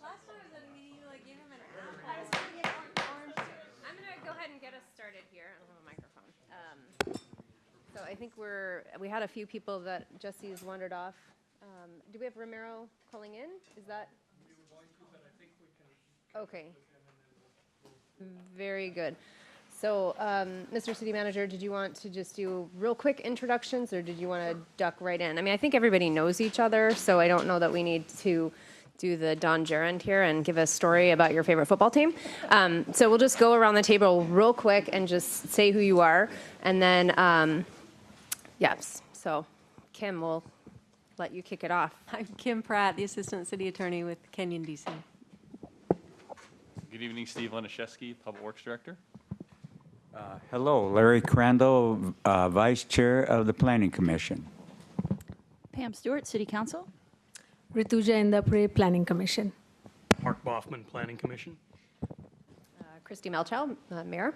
Last time I was at a meeting, you like gave him an apple. I was going to get orange. I'm going to go ahead and get us started here. I don't have a microphone. So I think we had a few people that Jesse's wandered off. Do we have Romero calling in? Is that? We were going to, but I think we can. Okay. Very good. So, Mr. City Manager, did you want to just do real quick introductions, or did you want to duck right in? I mean, I think everybody knows each other, so I don't know that we need to do the Don Gerund here and give a story about your favorite football team. So we'll just go around the table real quick and just say who you are, and then, yes. So, Kim, we'll let you kick it off. I'm Kim Pratt, the Assistant City Attorney with Kenyon, D.C. Good evening, Steve Leniszewski, Public Works Director. Hello, Larry Crandall, Vice Chair of the Planning Commission. Pam Stewart, City Council. Rituja Indapre, Planning Commission. Mark Boffman, Planning Commission. Christy Melchow, Mayor.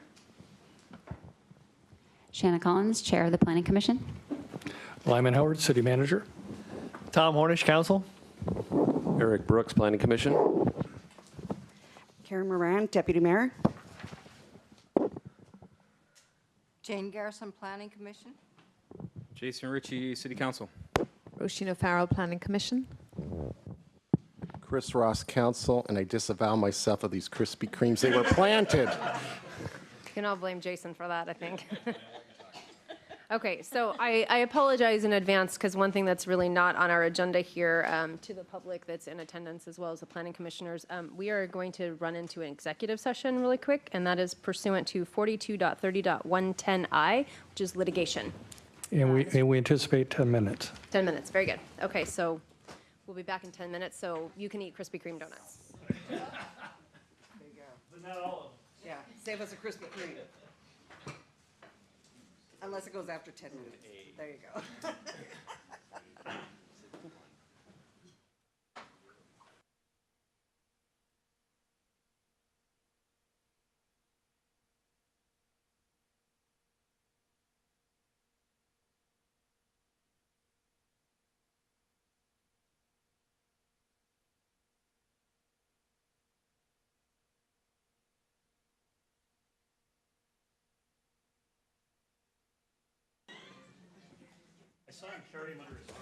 Shanna Collins, Chair of the Planning Commission. Lyman Howard, City Manager. Tom Hornish, Council. Eric Brooks, Planning Commission. Karen Moran, Deputy Mayor. Jane Garrison, Planning Commission. Jason Ritchie, City Council. Roshina Farrell, Planning Commission. Chris Ross, Council, and I disavow myself of these Krispy Kremes. They were planted. You can all blame Jason for that, I think. Okay, so I apologize in advance because one thing that's really not on our agenda here to the public that's in attendance as well as the planning commissioners, we are going to run into an executive session really quick, and that is pursuant to 42.30.110I, which is litigation. And we anticipate 10 minutes. 10 minutes, very good. Okay, so we'll be back in 10 minutes, so you can eat Krispy Kreme donuts. There you go. But not all of them. Yeah, save us a Krispy Kreme. Unless it goes after 10 minutes. There you go. I saw him carry him under his arm.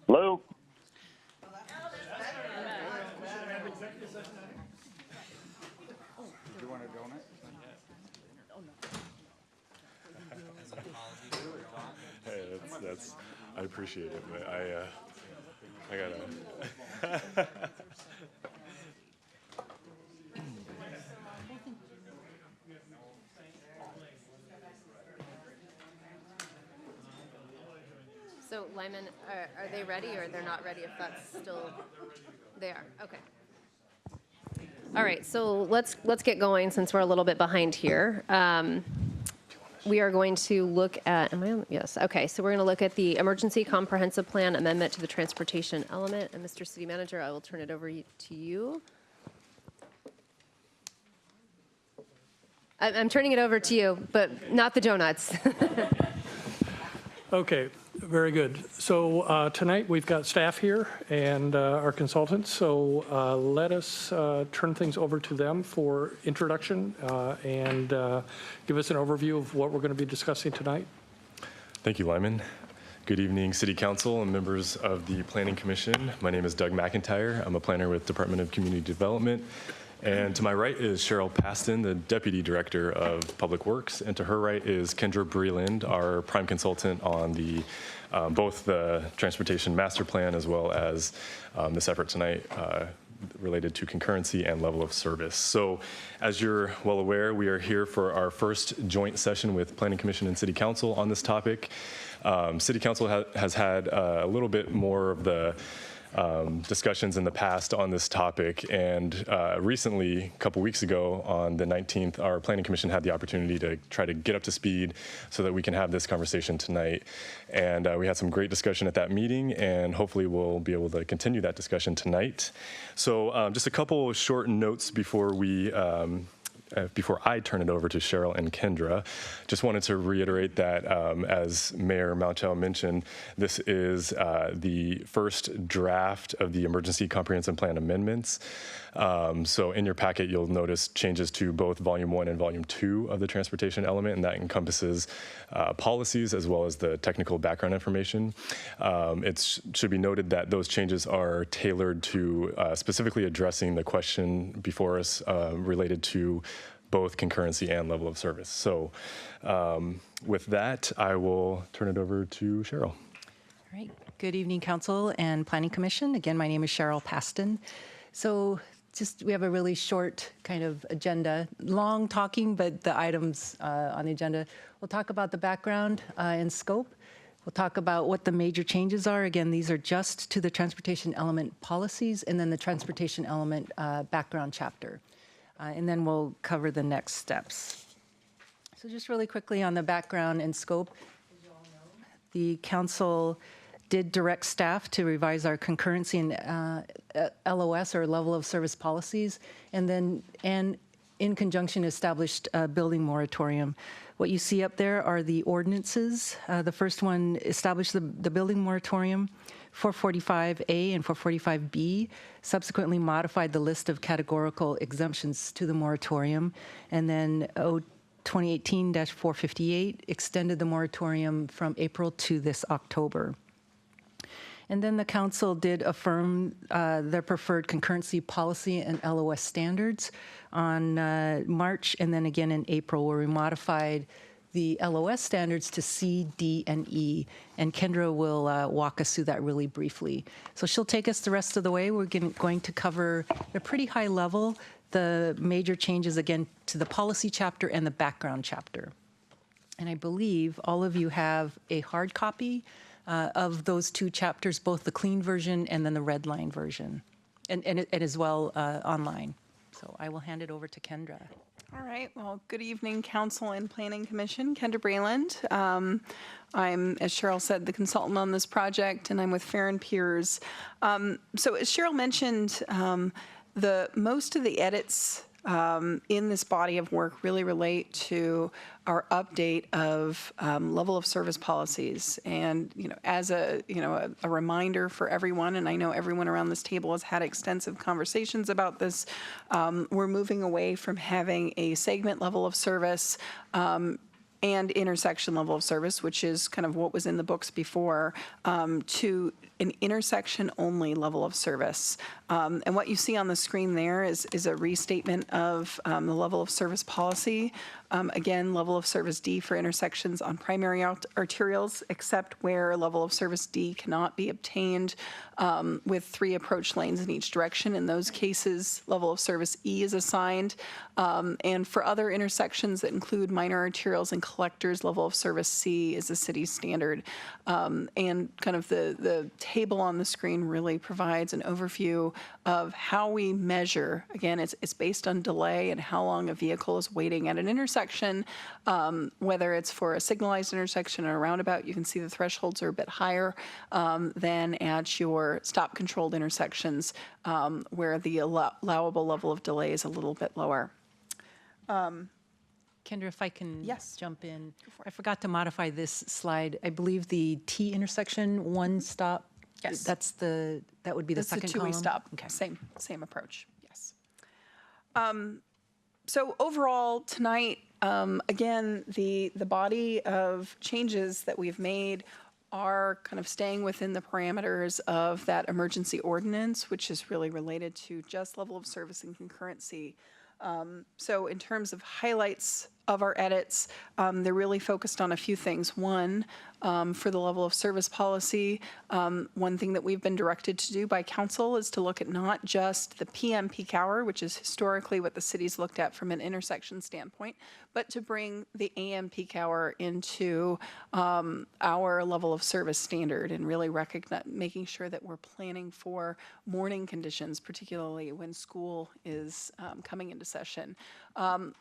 Hello? Do you want a donut? Hey, that's I appreciate it, but I gotta. So Lyman, are they ready or they're not ready if that's still, they are, okay. All right, so let's get going since we're a little bit behind here. We are going to look at, am I on? Yes, okay, so we're going to look at the Emergency Comprehensive Plan Amendment to the Transportation Element. And Mr. City Manager, I will turn it over to you. I'm turning it over to you, but not the donuts. Okay, very good. So tonight we've got staff here and our consultants. So let us turn things over to them for introduction and give us an overview of what we're going to be discussing tonight. Thank you, Lyman. Good evening, City Council and members of the Planning Commission. My name is Doug McIntyre. I'm a planner with Department of Community Development. And to my right is Cheryl Paston, the Deputy Director of Public Works. And to her right is Kendra Breland, our prime consultant on the both the Transportation Master Plan as well as this effort tonight related to concurrency and level of service. So as you're well aware, we are here for our first joint session with Planning Commission and City Council on this topic. City Council has had a little bit more of the discussions in the past on this topic, and recently, a couple weeks ago, on the 19th, our Planning Commission had the opportunity to try to get up to speed so that we can have this conversation tonight. And we had some great discussion at that meeting, and hopefully we'll be able to continue that discussion tonight. So just a couple short notes before I turn it over to Cheryl and Kendra. Just wanted to reiterate that, as Mayor Malchow mentioned, this is the first draft of the Emergency Comprehensive Plan amendments. So in your packet, you'll notice changes to both Volume 1 and Volume 2 of the transportation element, and that encompasses policies as well as the technical background information. It should be noted that those changes are tailored to specifically addressing the question before us related to both concurrency and level of service. So with that, I will turn it over to Cheryl. All right. Good evening, Council and Planning Commission. Again, my name is Cheryl Paston. So we have a really short kind of agenda, long talking, but the items on the agenda. We'll talk about the background and scope. We'll talk about what the major changes are. Again, these are just to the transportation element policies and then the transportation element background chapter. And then we'll cover the next steps. So just really quickly on the background and scope, as you all know, the council did direct staff to revise our concurrency and LOS, or level of service policies, and in conjunction established a building moratorium. What you see up there are the ordinances. The first one established the building moratorium. 445A and 445B subsequently modified the list of categorical exemptions to the moratorium, and then 2018-458 extended the moratorium from April to this October. And then the council did affirm their preferred concurrency policy and LOS standards on March, and then again in April, where we modified the LOS standards to C, D, and E. And Kendra will walk us through that really briefly. So she'll take us the rest of the way. We're going to cover at a pretty high level the major changes, again, to the policy chapter and the background chapter. And I believe all of you have a hard copy of those two chapters, both the clean version and then the red line version, and as well online. So I will hand it over to Kendra. All right. Well, good evening, Council and Planning Commission. Kendra Breland. I'm, as Cheryl said, the consultant on this project, and I'm with Farron Piers. So as Cheryl mentioned, most of the edits in this body of work really relate to our update of level of service policies. And, as a reminder for everyone, and I know everyone around this table has had extensive conversations about this, we're moving away from having a segment level of service and intersection level of service, which is kind of what was in the books before, to an intersection-only level of service. And what you see on the screen there is a restatement of the level of service policy. Again, level of service D for intersections on primary arterials, except where level of service D cannot be obtained with 3 approach lanes in each direction. In those cases, level of service E is assigned. And for other intersections that include minor arterials and collectors, level of service C is the city standard. And kind of the table on the screen really provides an overview of how we measure. Again, it's based on delay and how long a vehicle is waiting at an intersection, whether it's for a signalized intersection or a roundabout. You can see the thresholds are a bit higher than at your stop-controlled intersections, where the allowable level of delay is a little bit lower. Kendra, if I can jump in. I forgot to modify this slide. I believe the T intersection, one stop, that would be the second column? That's the 2-way stop. Okay. Same approach, yes. So overall, tonight, again, the body of changes that we've made are kind of staying within the parameters of that emergency ordinance, which is really related to just level of service and concurrency. So in terms of highlights of our edits, they're really focused on a few things. One, for the level of service policy. One thing that we've been directed to do by council is to look at not just the PM peak hour, which is historically what the city's looked at from an intersection standpoint, but to bring the AM peak hour into our level of service standard and really making sure that we're planning for morning conditions, particularly when school is coming into session.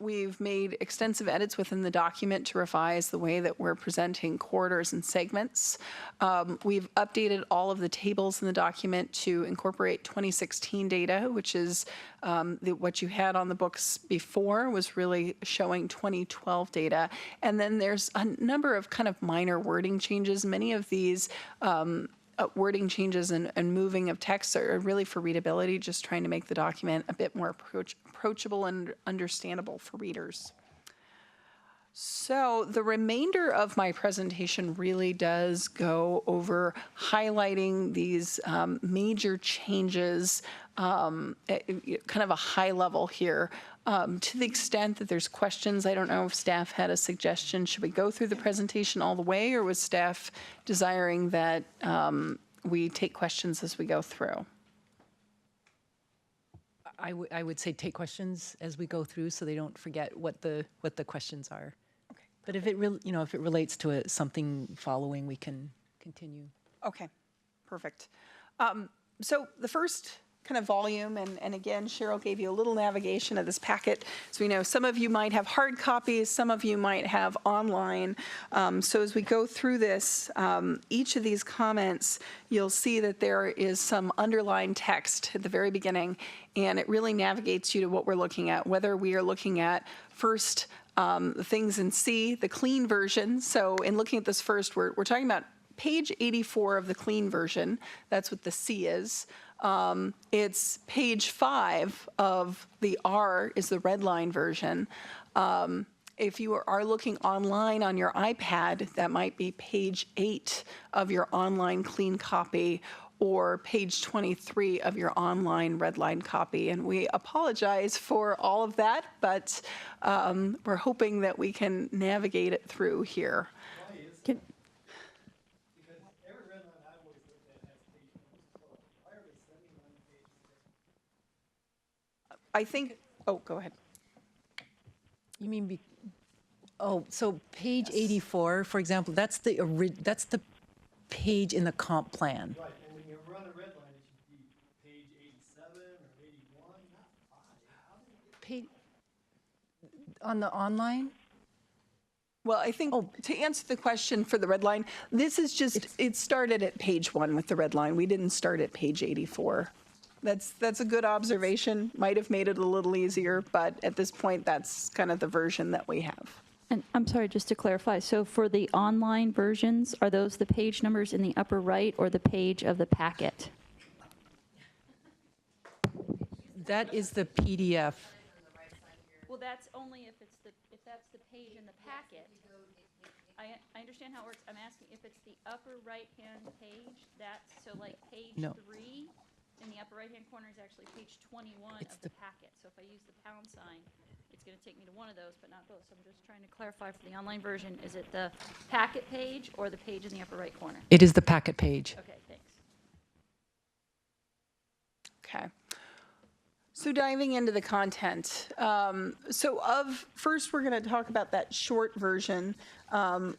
We've made extensive edits within the document to revise the way that we're presenting corridors and segments. We've updated all of the tables in the document to incorporate 2016 data, which is what you had on the books before was really showing 2012 data. And then there's a number of kind of minor wording changes. Many of these wording changes and moving of text are really for readability, just trying to make the document a bit more approachable and understandable for readers. So the remainder of my presentation really does go over highlighting these major changes, kind of a high level here. To the extent that there's questions, I don't know if staff had a suggestion. Should we go through the presentation all the way, or was staff desiring that we take questions as we go through? I would say take questions as we go through so they don't forget what the questions are. Okay. But if it if it relates to something following, we can continue. Okay, perfect. So the first kind of volume, and again, Cheryl gave you a little navigation of this packet. So we know some of you might have hard copies, some of you might have online. So as we go through this, each of these comments, you'll see that there is some underlined text at the very beginning, and it really navigates you to what we're looking at, whether we are looking at first things in C, the clean version. So in looking at this first, we're talking about page 84 of the clean version. That's what the C is. It's page 5 of the R is the red line version. If you are looking online on your iPad, that might be page 8 of your online clean copy, or page 23 of your online red line copy. And we apologize for all of that, but we're hoping that we can navigate it through here. I think, oh, go ahead. You mean, so page 84, for example, that's the page in the comp plan. Right, and when you run a red line, it should be page 87 or 81, not 5. How did it get On the online? Well, I think to answer the question for the red line, this is just, it started at page 1 with the red line. We didn't start at page 84. That's a good observation. Might have made it a little easier, but at this point, that's kind of the version that we have. And I'm sorry, just to clarify, so for the online versions, are those the page numbers in the upper right or the page of the packet? That is the PDF. Well, that's only if that's the page in the packet. I understand how it works. I'm asking if it's the upper right-hand page, so like page 3 in the upper right-hand corner is actually page 21 of the packet. So if I use the pound sign, it's going to take me to one of those, but not both. So I'm just trying to clarify for the online version, is it the packet page or the page in the upper right corner? It is the packet page. Okay, thanks. Okay. So diving into the content. First we're going to talk about that short version,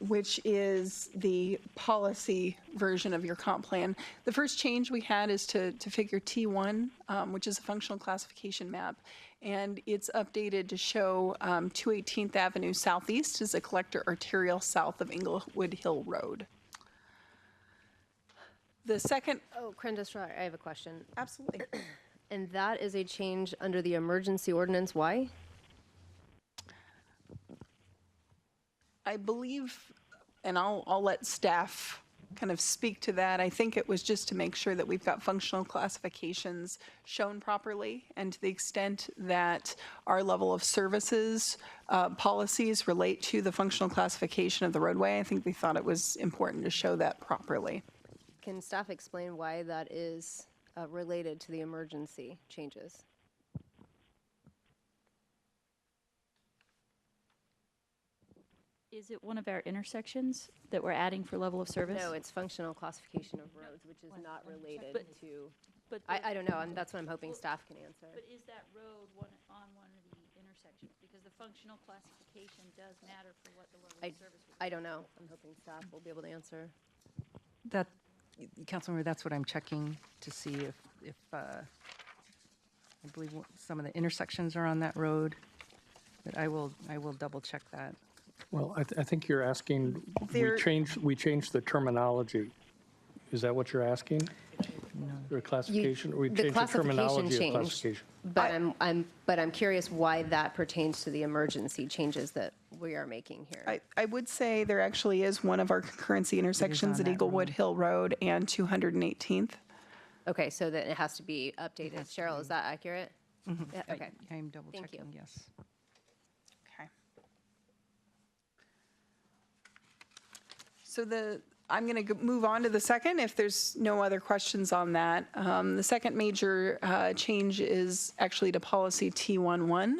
which is the policy version of your comp plan. The first change we had is to figure T1, which is a functional classification map. And it's updated to show 218th Avenue Southeast as a collector arterial south of Inglewood Hill Road. The second... Oh, Crandestra, I have a question. Absolutely. And that is a change under the emergency ordinance. Why? I believe, and I'll let staff kind of speak to that. I think it was just to make sure that we've got functional classifications shown properly, and to the extent that our level of services policies relate to the functional classification of the roadway, I think we thought it was important to show that properly. Can staff explain why that is related to the emergency changes? Is it one of our intersections that we're adding for level of service? No, it's functional classification of roads, which is not related to, But I don't know, that's what I'm hoping staff can answer. But is that road on one of the intersections? Because the functional classification does matter for what the level of service would be. I don't know. I'm hoping staff will be able to answer. That, Councilmember, that's what I'm checking to see if I believe some of the intersections are on that road. But I will double check that. Well, I think you're asking, There- we changed the terminology. Is that what you're asking? Or classification? We The changed the terminology of changed, classification. but I'm curious why that pertains to the emergency changes that we are making here. I would say there actually is one of our concurrency intersections on at that Eaglewood Hill Road and 218th. Okay, so that it has to be updated. Cheryl, is that accurate? Yeah, okay. I'm double Thank you. checking, yes. Okay. So I'm going to move on to the second, if there's no other questions on that. The second major change is actually to policy T11.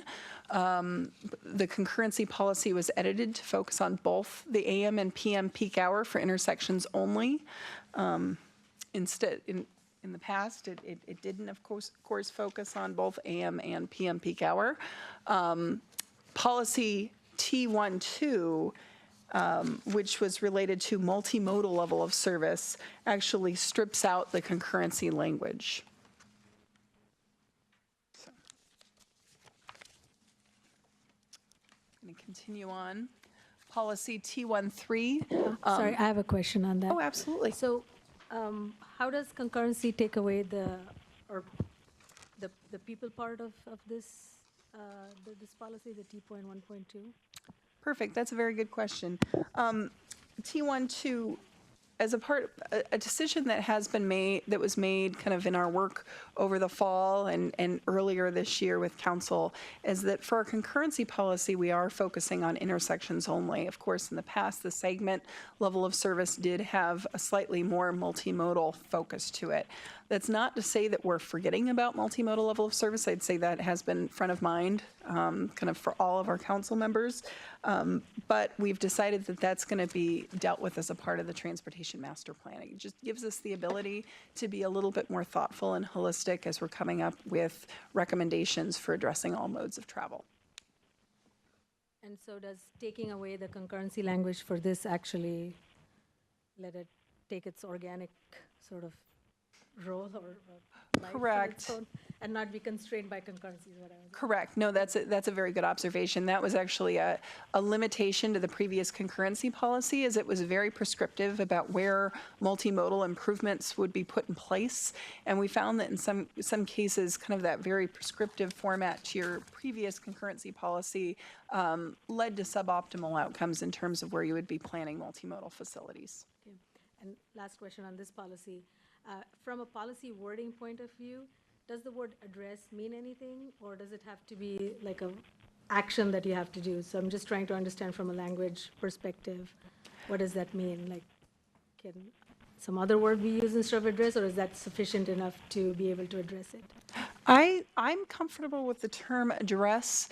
The concurrency policy was edited to focus on both the AM and PM peak hour for intersections only. Instead, in the past, it didn't, of course, focus on both AM and PM peak hour. Policy T12, which was related to multimodal level of service, actually strips out the concurrency language. So, I'm going to continue on. Policy T13. Sorry, I have a question on that. Oh, absolutely. So, how does concurrency take away the people part of this this policy, the T.1.2? Perfect. That's a very good question. T12, as a decision that was made kind of in our work over the fall and earlier this year with council, is that for our concurrency policy, we are focusing on intersections only. Of course, in the past, the segment level of service did have a slightly more multimodal focus to it. That's not to say that we're forgetting about multimodal level of service. I'd say that has been front of mind kind of for all of our council members. But we've decided that that's going to be dealt with as a part of the transportation master plan. It just gives us the ability to be a little bit more thoughtful and holistic as we're coming up with recommendations for addressing all modes of travel. And so does taking away the concurrency language for this actually let it take its organic sort of role or life of Correct. its own and not be constrained by concurrency is what I was. Correct. No, that's a very good observation. That was actually a limitation to the previous concurrency policy, as it was very prescriptive about where multimodal improvements would be put in place. And we found that in some cases, kind of that very prescriptive format to your previous concurrency policy led to suboptimal outcomes in terms of where you would be planning multimodal facilities. Okay. And last question on this policy. From a policy wording point of view, does the word address mean anything, or does it have to be like a action that you have to do? So I'm just trying to understand from a language perspective, what does that mean? Like, can some other word be used instead of address, or is that sufficient enough to be able to address it? I'm comfortable with the term address.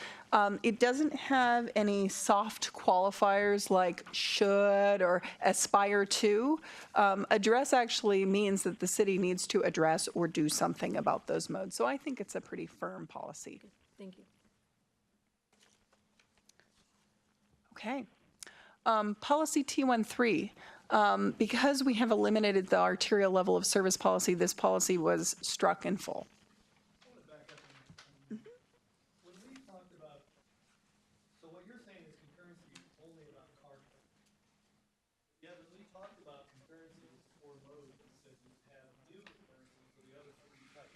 It doesn't have any soft qualifiers like should or aspire to. Address actually means that the city needs to address or do something about those modes. So I think it's a pretty firm policy. Thank you. Okay. Policy T13. Because we have eliminated the arterial level of service policy, this policy was struck in full. I want to back up a minute. When we talked about, so what you're saying is concurrency is only about car trips. Yeah, when we talked about concurrency with 4 modes, it said you have new concurrency for the other 3 types.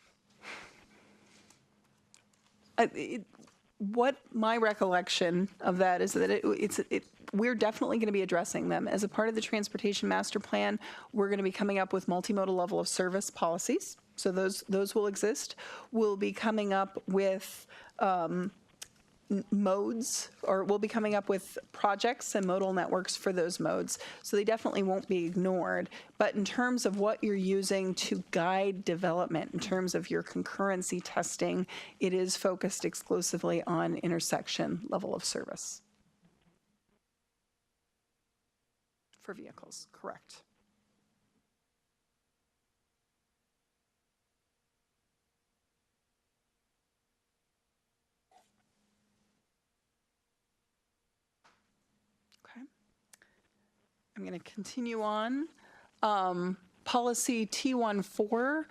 What my recollection of that is that we're definitely going to be addressing them. As a part of the transportation master plan, we're going to be coming up with multimodal level of service policies. So those will exist. We'll be coming up with modes, or we'll be coming up with projects and modal networks for those modes. So they definitely won't be ignored. But in terms of what you're using to guide development, in terms of your concurrency testing, it is focused exclusively on intersection level of service. For vehicles, correct. Okay. I'm going to continue on. Policy T14,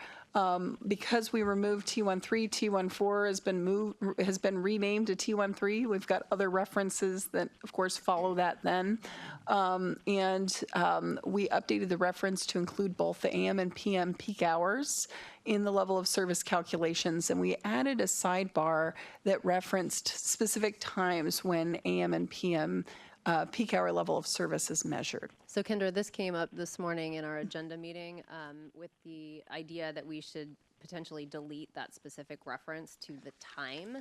because we removed T13, T14 has been renamed to T13. We've got other references that, of course, follow that then. We updated the reference to include both the AM and PM peak hours in the level of service calculations, and we added a sidebar that referenced specific times when AM and PM peak hour level of service is measured. So Kendra, this came up this morning in our agenda meeting with the idea that we should potentially delete that specific reference to the time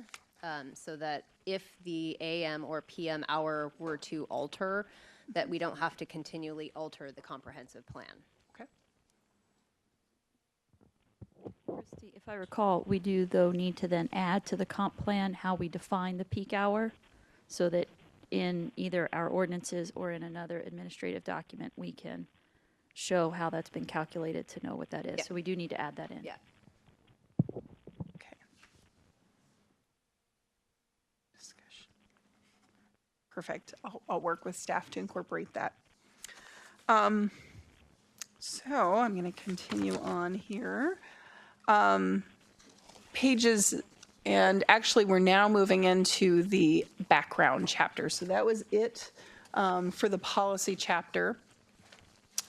so that if the AM or PM hour were to alter, that we don't have to continually alter the comprehensive plan. Okay. Christy, if I recall, we do, though, need to then add to the comp plan how we define the peak hour so that in either our ordinances or in another administrative document, we can show how that's been calculated to know what that is. Yeah. So we do need to add that in. Yeah. Okay. Discussion. Perfect. I'll work with staff to incorporate that. So I'm going to continue on here. Pages, and actually we're now moving into the background chapter. So that was it for the policy chapter.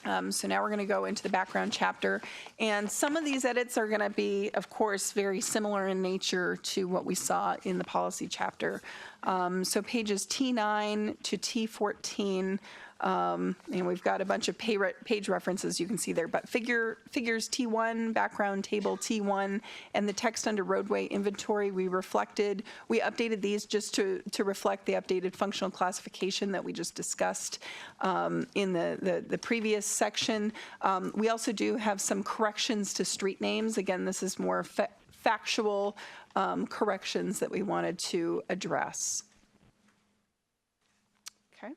So now we're going to go into the background chapter. And some of these edits are going to be, of course, very similar in nature to what we saw in the policy chapter. So pages T9 to T14, and we've got a bunch of page references you can see there, but figures T1, background table T1, and the text under roadway inventory we updated these just to reflect the updated functional classification that we just discussed in the previous section. We also do have some corrections to street names. Again, this is more factual corrections that we wanted to address. Okay.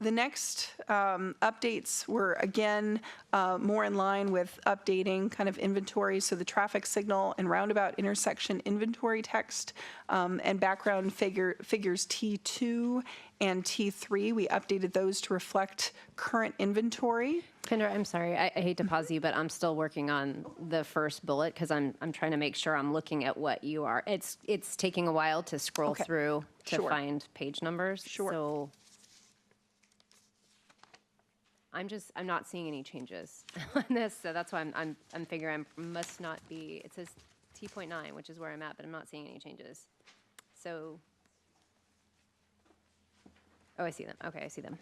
The next updates were, again, more in line with updating kind of inventory. So the traffic signal and roundabout intersection inventory text and background figures T2 and T3, we updated those to reflect current inventory. Kendra, I'm sorry, I hate to pause you, but I'm still working on the first bullet because I'm trying to make sure I'm looking at what you are. It's taking a while to scroll through to find page numbers. Sure. So I'm not seeing any changes on this, so that's why I'm figuring I must not be. It says T.9, which is where I'm at, but I'm not seeing any changes. So, oh, I see them. Okay, I see them.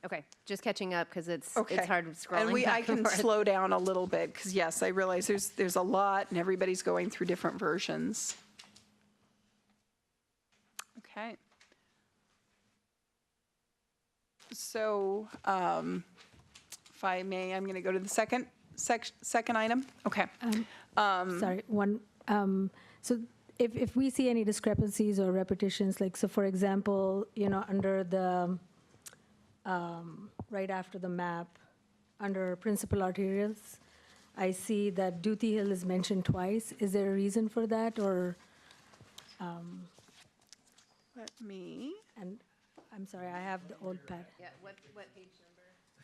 Okay, just catching up because it's hard scrolling. And I can forth. slow down a little bit because yes, I realize there's a lot and everybody's going through different versions. Okay. So, if I may, I'm going to go to the second item. Okay. Sorry, so if we see any discrepancies or repetitions, like, so for example, under the, right after the map, under principal arterials, I see that Duthie Hill is mentioned twice. Is there a reason for that, or? Let me. And I'm sorry, I have the old pad. Yeah, what page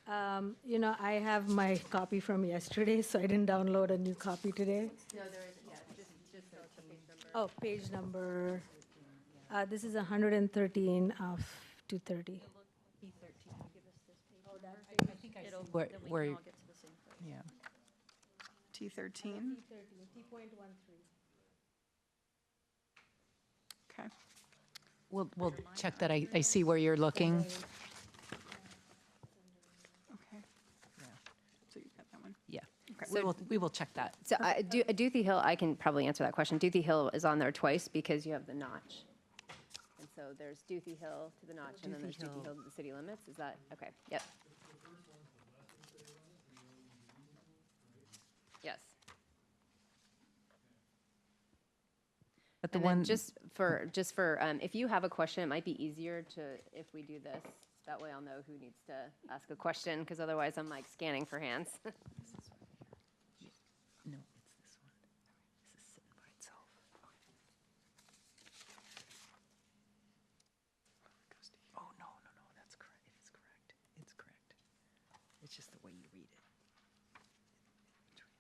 number? I have my copy from yesterday, so I didn't download a new copy today. No, there isn't. Yeah, just the page number. Oh, page number. This is 113 of 230. Where you, yeah. T13. T.13. Okay. We'll check that. I see where you're looking. Okay. So you've got that one. Yeah. Okay. So we will check that. So Duthie Hill, I can probably answer that question. Duthie Hill is on there twice because you have the notch. And so there's Duthie Hill to the notch, and then there's Duthie Hill to the city limits. Is that, okay, yep. Yes. But the And then one just for if you have a question, it might be easier if we do this. That way I'll know who needs to ask a question, because otherwise I'm like scanning for hands. No, it's this one. This is sitting by itself. Oh, no, that's correct. It is correct. It's correct. It's just the way you read it.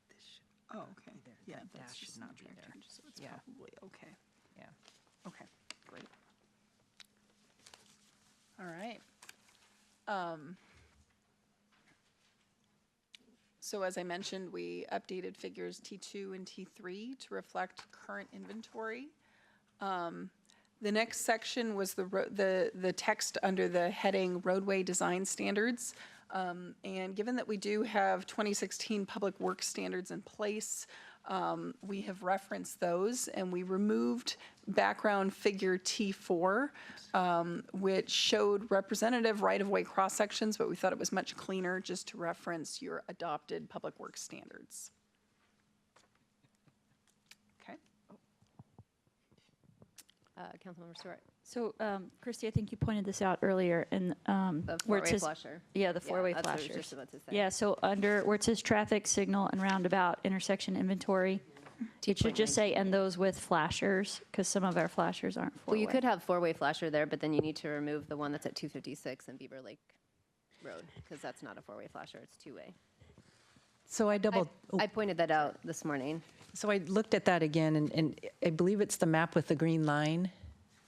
This should Oh, okay. be there. Yeah, That that's dash should just not some be there. changes, so it's Yeah. probably okay. Yeah. Okay, great. All right. So as I mentioned, we updated figures T2 and T3 to reflect current inventory. The next section was the text under the heading roadway design standards. And given that we do have 2016 public works standards in place, we have referenced those, and we removed background figure T4, which showed representative right-of-way cross-sections, but we thought it was much cleaner just to reference your adopted public works standards. Okay. Councilmember Stewart. So, Christie, I think you pointed this out earlier, and The where it four-way says flasher. Yeah, the four-way that's what I was flashers. just about to say. Yeah, so under where it says traffic signal and roundabout intersection inventory, it should just say and those with flashers, because some of our flashers aren't Well, four-way. you could have four-way flasher there, but then you need to remove the one that's at 256 and Beaver Lake Road, because that's not a four-way flasher, it's two-way. So I I pointed that out this morning. So I looked at that again, and I believe it's the map with the green line.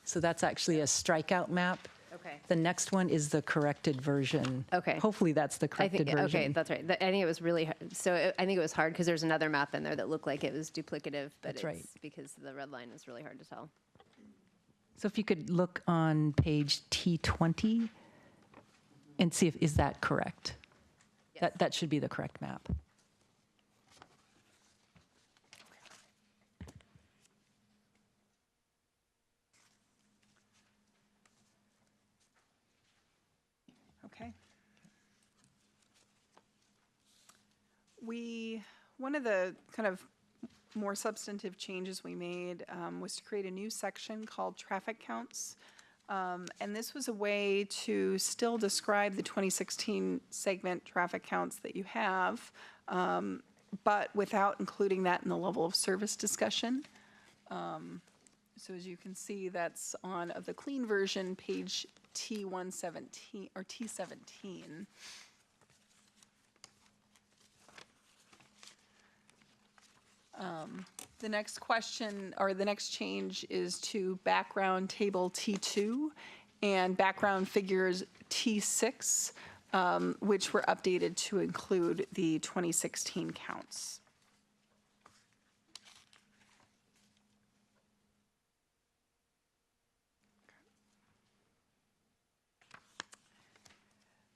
So that's actually a strikeout map. Okay. The next one is the corrected version. Okay. Hopefully that's the corrected version. Okay, that's right. I think it was really, I think it was hard because there's another map in there that looked like it was duplicative, but That's right. it's because the red line is really hard to tell. So if you could look on page T20 and see if, is that correct? Yes. That should be the correct map. Okay. One of the kind of more substantive changes we made was to create a new section called traffic counts. And this was a way to still describe the 2016 segment traffic counts that you have, but without including that in the level of service discussion. So as you can see, that's on, of the clean version, page T117, or T17. The next question, or the next change, is to background table T2 and background figures T6, which were updated to include the 2016 counts.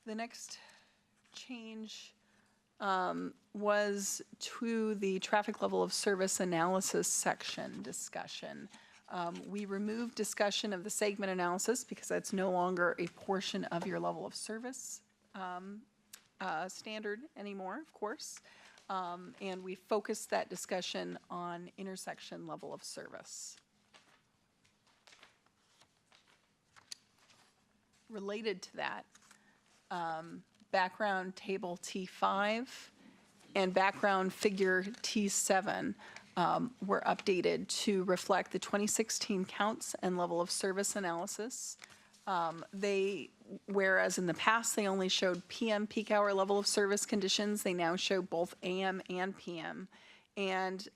The next change was to the traffic level of service analysis section discussion. We removed discussion of the segment analysis because that's no longer a portion of your level of service standard anymore, of course. And we focused that discussion on intersection level of service. Related to that, background table T5 and background figure T7 were updated to reflect the 2016 counts and level of service analysis. Whereas in the past, they only showed PM peak hour level of service conditions, they now show both AM and PM. And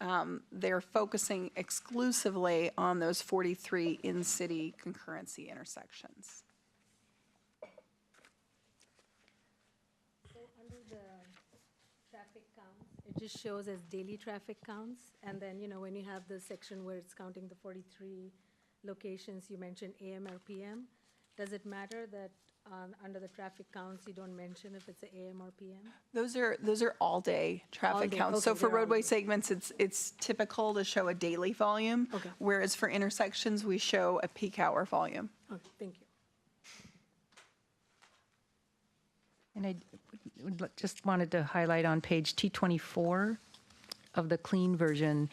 they're focusing exclusively on those 43 in-city concurrency intersections. Under the traffic counts, it just shows as daily traffic counts. And then, when you have the section where it's counting the 43 locations, you mentioned AM or PM. Does it matter that under the traffic counts, you don't mention if it's a AM or PM? Those are all-day traffic All day, counts. okay, So for they're all roadway day. segments, it's typical to show a daily volume. Okay. Whereas for intersections, we show a peak hour volume. Okay, thank you. And I just wanted to highlight on page T24, of the clean version,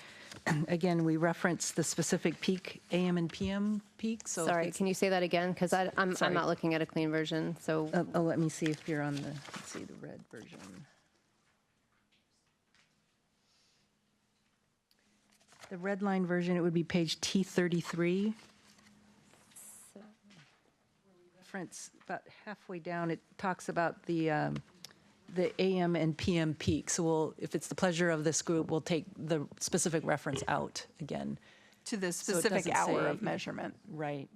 again, we reference the specific peak, AM and PM peak. So Sorry, can you say that again? Because I'm Sorry. not looking at a clean version, so. let me see if you're on the, let's see, the red version. The red line version, it would be page T33. Reference about halfway down, it talks about the AM and PM peak. So we'll, if it's the pleasure of this group, we'll take the specific reference out again. To the So it specific doesn't hour say- of measurement. Right.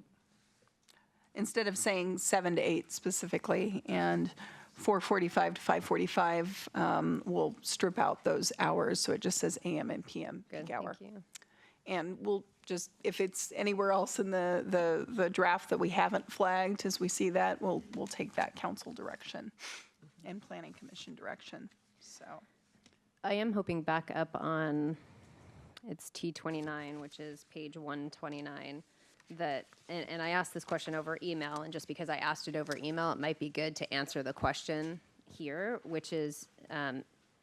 Instead of saying 7 to 8 specifically, and 4:45 to 5:45, we'll strip out those hours, so it just says AM and PM Good, peak hour. thank you. And we'll just, if it's anywhere else in the draft that we haven't flagged, as we see that, we'll take that council direction and planning commission direction, so. I am hoping back up on, it's T29, which is page 129, that, and I asked this question over email, and just because I asked it over email, it might be good to answer the question here, which is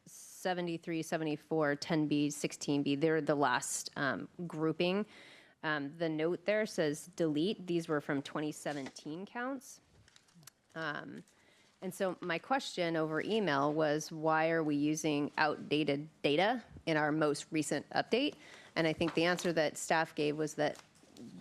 73, 74, 10B, 16B, they're the last grouping. The note there says delete. These were from 2017 counts. And so my question over email was, why are we using outdated data in our most recent update? And I think the answer that staff gave was that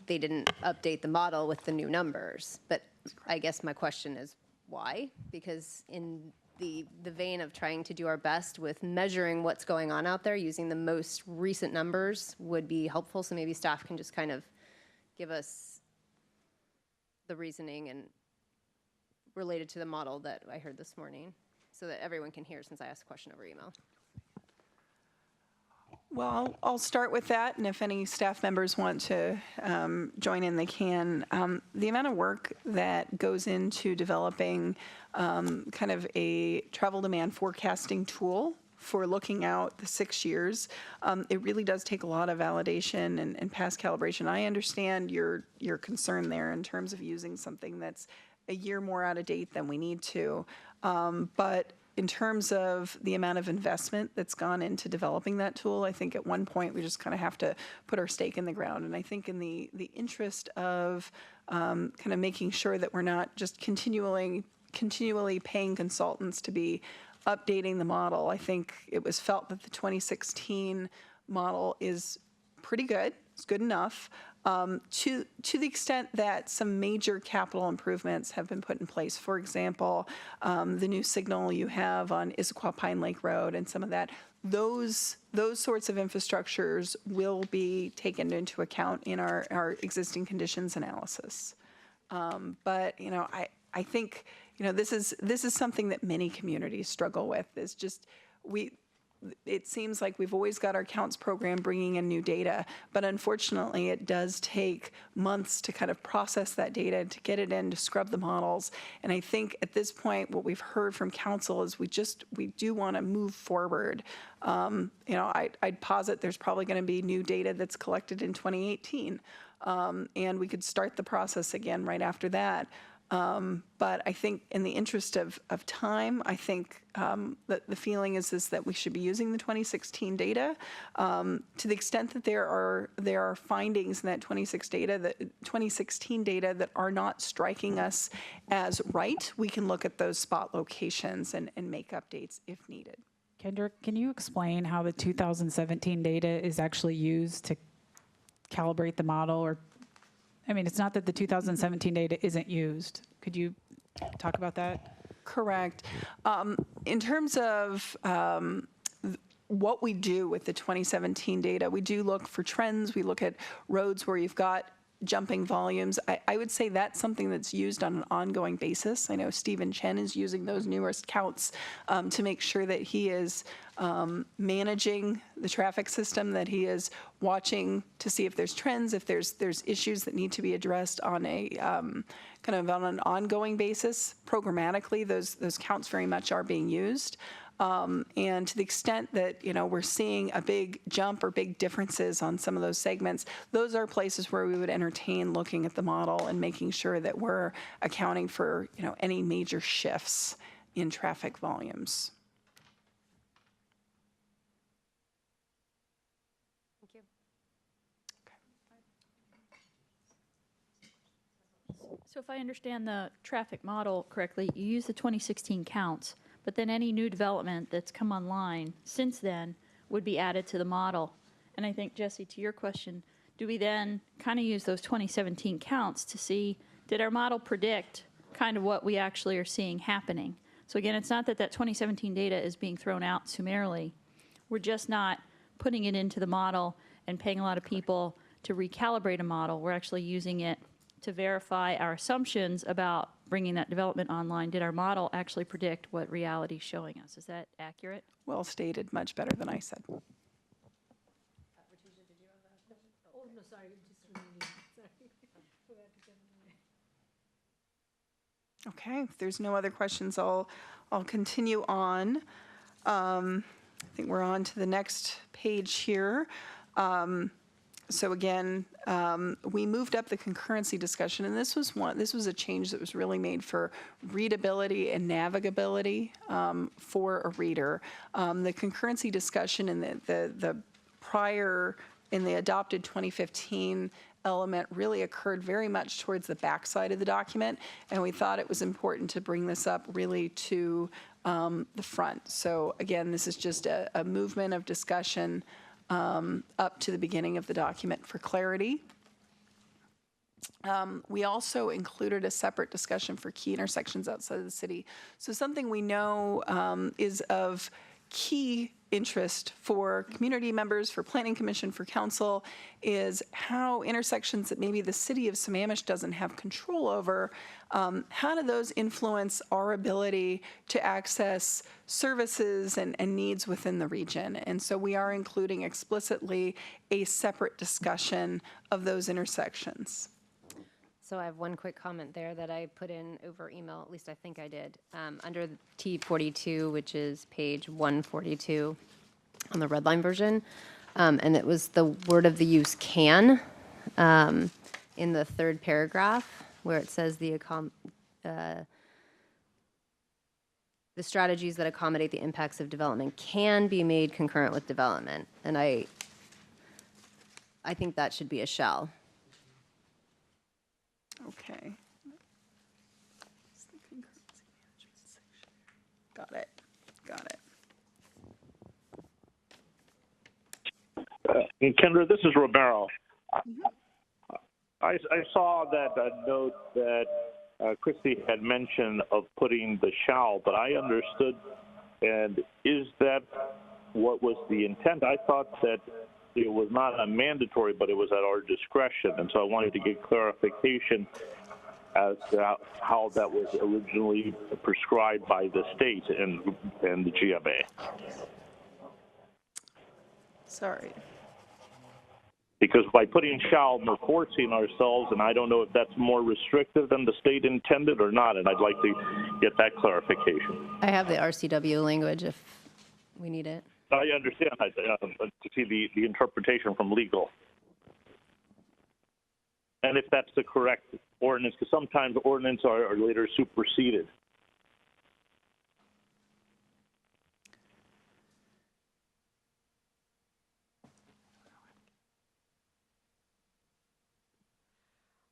they didn't update the model with the new numbers. But I guess my question is why? Because in the vein of trying to do our best with measuring what's going on out there, using the most recent numbers would be helpful. So maybe staff can just kind of give us the reasoning and related to the model that I heard this morning, so that everyone can hear, since I asked a question over email. Well, I'll start with that, and if any staff members want to join in, they can. The amount of work that goes into developing kind of a travel demand forecasting tool for looking out the 6 years, it really does take a lot of validation and past calibration. I understand your concern there in terms of using something that's a year more out of date than we need to, but in terms of the amount of investment that's gone into developing that tool, I think at one point we just kind of have to put our stake in the ground. And I think in the interest of kind of making sure that we're not just continually paying consultants to be updating the model, I think it was felt that the 2016 model is pretty good. It's good enough. To the extent that some major capital improvements have been put in place. For example, the new signal you have on Issaquah Pine Lake Road and some of that, those sorts of infrastructures will be taken into account in our existing conditions analysis. But I think this is something that many communities struggle with. Is just it seems like we've always got our counts program bringing in new data, but unfortunately it does take months to kind of process that data, to get it in, to scrub the models. And I think at this point, what we've heard from council is we do want to move forward. I'd posit there's probably going to be new data that's collected in 2018, and we could start the process again right after that. But I think in the interest of time, I think that the feeling is that we should be using the 2016 data. To the extent that there are findings in that 2016 data that are not striking us as right, we can look at those spot locations and make updates if needed. Kendra, can you explain how the 2017 data is actually used to calibrate the model? Or, I mean, it's not that the 2017 data isn't used. Could you talk about that? Correct. In terms of what we do with the 2017 data, we do look for trends. We look at roads where you've got jumping volumes. I would say that's something that's used on an ongoing basis. I know Stephen Chen is using those numerous counts to make sure that he is managing the traffic system, that he is watching to see if there's trends, if there's issues that need to be addressed on a kind of on an ongoing basis. Programmatically, those counts very much are being used. And to the extent that, we're seeing a big jump or big differences on some of those segments, those are places where we would entertain looking at the model and making sure that we're accounting for, any major shifts in traffic volumes. Thank you. So if I understand the traffic model correctly, you use the 2016 counts, but then any new development that's come online since then would be added to the model. And I think, Jesse, to your question, do we then kind of use those 2017 counts to see, did our model predict kind of what we actually are seeing happening? So again, it's not that that 2017 data is being thrown out summarily. We're just not putting it into the model and paying a lot of people to recalibrate a model. We're actually using it to verify our assumptions about bringing that development online. Did our model actually predict what reality is showing us? Is that accurate? Well stated, much better than I said. Oh, no, sorry, just reminded me. Sorry. Forgot to tell you. Okay, if there's no other questions, I'll continue on. I think we're on to the next page here. So again, we moved up the concurrency discussion, and this was a change that was really made for readability and navigability for a reader. The concurrency discussion in the prior, in the adopted 2015 element really occurred very much towards the backside of the document, and we thought it was important to bring this up really to the front. So again, this is just a movement of discussion up to the beginning of the document for clarity. We also included a separate discussion for key intersections outside of the city. So something we know is of key interest for community members, for Planning Commission, for Council, is how intersections that maybe the city of Sammamish doesn't have control over, how do those influence our ability to access services and needs within the region? And so we are including explicitly a separate discussion of those intersections. So I have one quick comment there that I put in over email, at least I think I did, under the T42, which is page 142 on the red line version. And it was the word of the use can in the third paragraph where it says the strategies that accommodate the impacts of development can be made concurrent with development. And I think that should be a shall. Okay. Got it. Kendra, this is Romero. I saw that note that Christy had mentioned of putting the shall, but I understood, and is that what was the intent? I thought that it was not a mandatory, but it was at our discretion, and so I wanted to get clarification as to how that was originally prescribed by the state and the GMA. Sorry. Because by putting shall, we're forcing ourselves, and I don't know if that's more restrictive than the state intended or not, and I'd like to get that clarification. I have the RCW language if we need it. I understand to see the interpretation from legal. And if that's the correct ordinance, because sometimes ordinances are later superseded.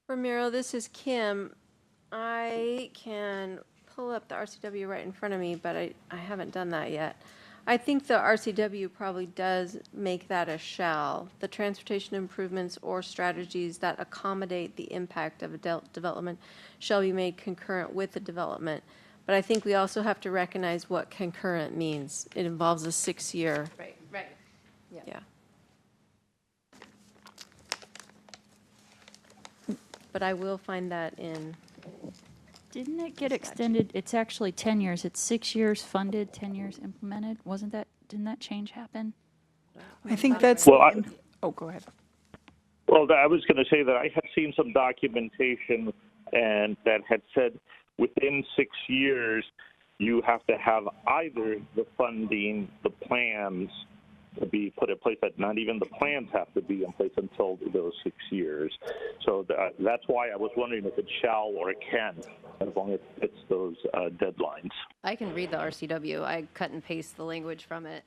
Ramiro, this is Kim. I can pull up the RCW right in front of me, but I haven't done that yet. I think the RCW probably does make that a shall. The transportation improvements or strategies that accommodate the impact of a development shall be made concurrent with the development. But I think we also have to recognize what concurrent means. It involves a 6-year. Right. Yeah. But I will find that in. Didn't it get extended? It's actually 10 years. It's 6 years funded, 10 years implemented. Didn't that change happen? I think that's. Well, oh, go ahead. Well, I was going to say that I had seen some documentation and that had said within 6 years you have to have either the funding, the plans to be put in place, that not even the plans have to be in place until those 6 years. So that's why I was wondering if it shall or it can, as long as it's those deadlines. I can read the RCW. I cut and paste the language from it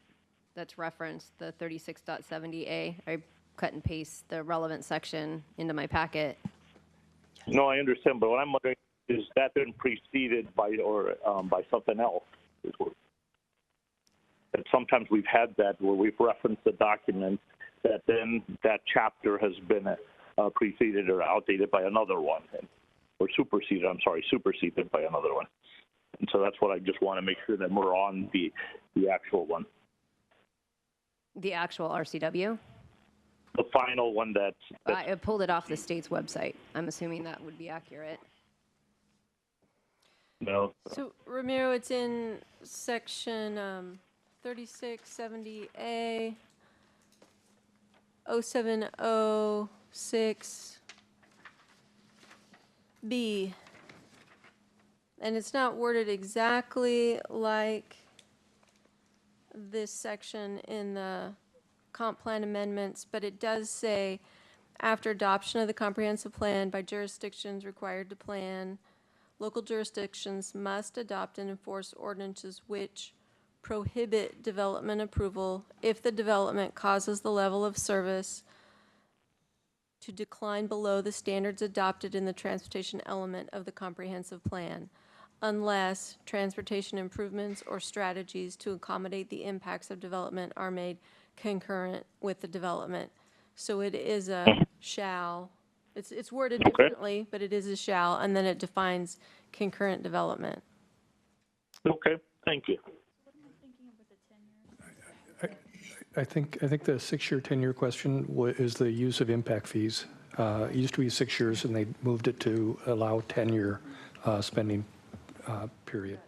that's referenced, the 36.70A. I cut and paste the relevant section into my packet. No, I understand, but what I'm wondering is that been preceded by by something else? And sometimes we've had that where we've referenced a document that then that chapter has been preceded or outdated by another one, or superseded. I'm sorry, superseded by another one. And so that's what I just want to make sure that we're on the actual one, The actual RCW? the final one that's I pulled it off the state's website. I'm assuming that would be accurate. no. So Ramiro, it's in section 3670A 0706B. And it's not worded exactly like this section in the comp plan amendments, but it does say, after adoption of the comprehensive plan by jurisdictions required to plan, local jurisdictions must adopt and enforce ordinances which prohibit development approval if the development causes the level of service to decline below the standards adopted in the transportation element of the comprehensive plan, unless transportation improvements or strategies to accommodate the impacts of development are made concurrent with the development. So it is a shall. It's worded differently, but it is a shall, and then it defines concurrent development. Okay, thank you. I think the 6-year, 10-year question is the use of impact fees. It used to be 6 years, and they moved it to allow 10-year spending period.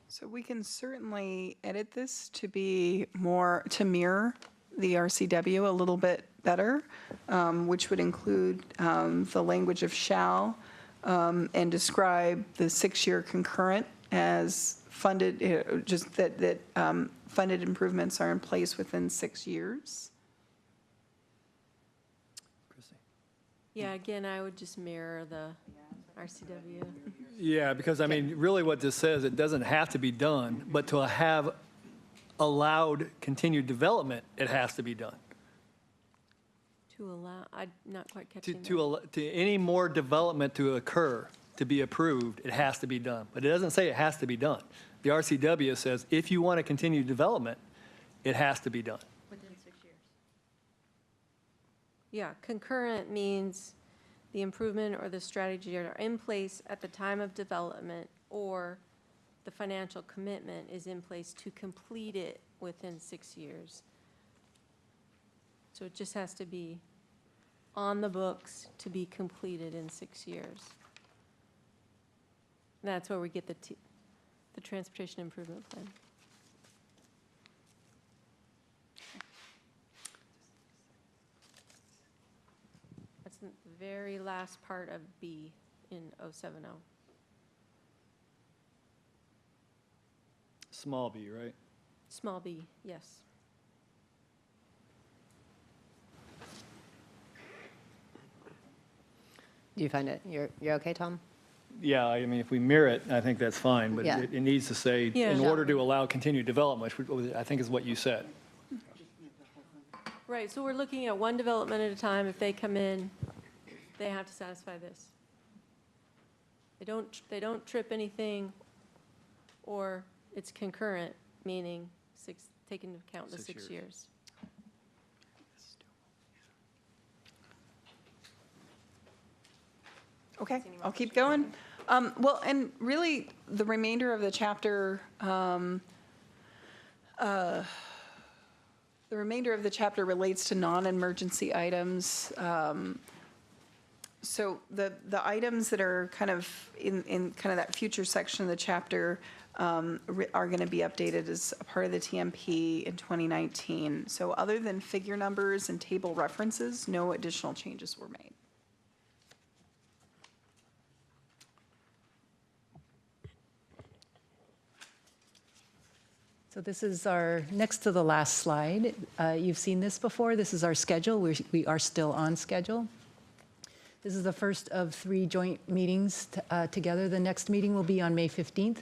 So we can certainly edit this to be more, to mirror the RCW a little bit better, which would include the language of shall and describe the 6-year concurrent as funded, just that funded improvements are in place within 6 years. Yeah, again, I would just mirror the RCW. Yeah, because I mean, really what this says, it doesn't have to be done, but to have allowed continued development, it has to be done. To allow, I'm not quite catching that. To any more development to occur, to be approved, it has to be done. But it doesn't say it has to be done. The RCW says if you want to continue development, it has to be done. Within 6 years. Yeah, concurrent means the improvement or the strategy are in place at the time of development, or the financial commitment is in place to complete it within 6 years. So it just has to be on the books to be completed in 6 years. And that's where we get the transportation improvement plan. That's the very last part of B in 070. Small b, right? Small b, yes. Do you find it? You're okay, Tom? Yeah, I mean, if we mirror it, I think that's fine, but Yeah. it needs to say, Yeah. in order to allow continued development, which I think is what you said. Right, so we're looking at one development at a time. If they come in, they have to satisfy this. They don't trip anything, or it's concurrent, meaning take into account the 6 years. Okay, I'll keep going. Well, and really, the remainder of the chapter, relates to non-emergency items. So the items that are kind of in kind of that future section of the chapter are going to be updated as a part of the TMP in 2019. So other than figure numbers and table references, no additional changes were made. So this is our, next to the last slide. You've seen this before. This is our schedule. We are still on schedule. This is the first of 3 joint meetings together. The next meeting will be on May 15th.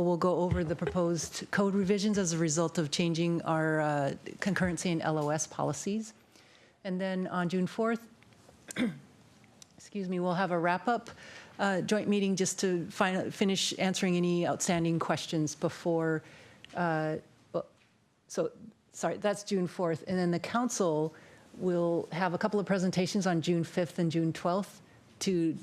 we'll go over the proposed code revisions as a result of changing our concurrency and LOS policies. And then on June 4th, excuse me, we'll have a wrap-up joint meeting just to finish answering any outstanding questions before, sorry, that's June 4th. And then the council will have a couple of presentations on June 5th and June 12th to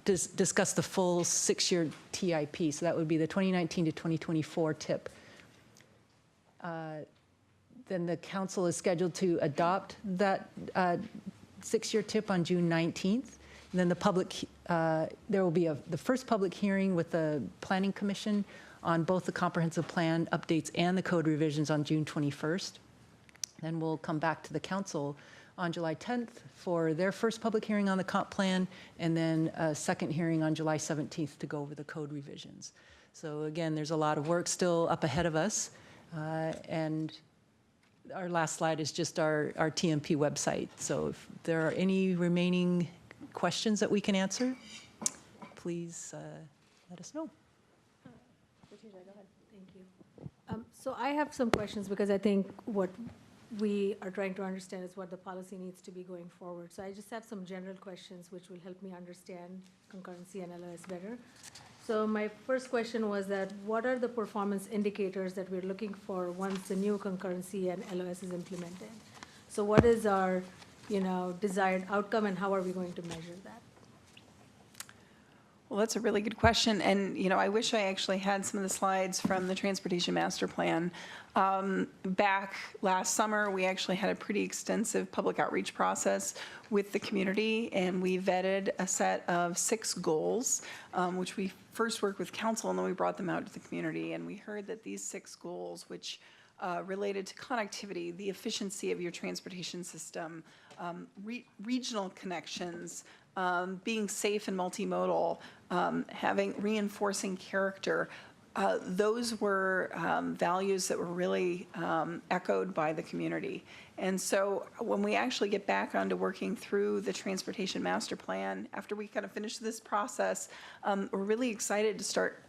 discuss the full 6-year TIP. So that would be the 2019 to 2024 TIP. Then the council is scheduled to adopt that 6-year TIP on June 19th. And then there will be the first public hearing with the Planning Commission on both the comprehensive plan updates and the code revisions on June 21st. Then we'll come back to the council on July 10th for their first public hearing on the comp plan, and then a second hearing on July 17th to go over the code revisions. So again, there's a lot of work still up ahead of us. And our last slide is just our TMP website. So if there are any remaining questions that we can answer, please let us know. Thank you. So I have some questions because I think what we are trying to understand is what the policy needs to be going forward. So I just have some general questions which will help me understand concurrency and LOS better. So my first question was that what are the performance indicators that we're looking for once the new concurrency and LOS is implemented? So what is our, desired outcome, and how are we going to measure that? Well, that's a really good question. And, I wish I actually had some of the slides from the Transportation Master Plan. Back last summer, we actually had a pretty extensive public outreach process with the community, and we vetted a set of 6 goals, which we first worked with council, and then we brought them out to the community. And we heard that these 6 goals, which related to connectivity, the efficiency of your transportation system, regional connections, being safe and multimodal, having reinforcing character, those were values that were really echoed by the community. And so when we actually get back onto working through the Transportation Master Plan, after we kind of finish this process, we're really excited to start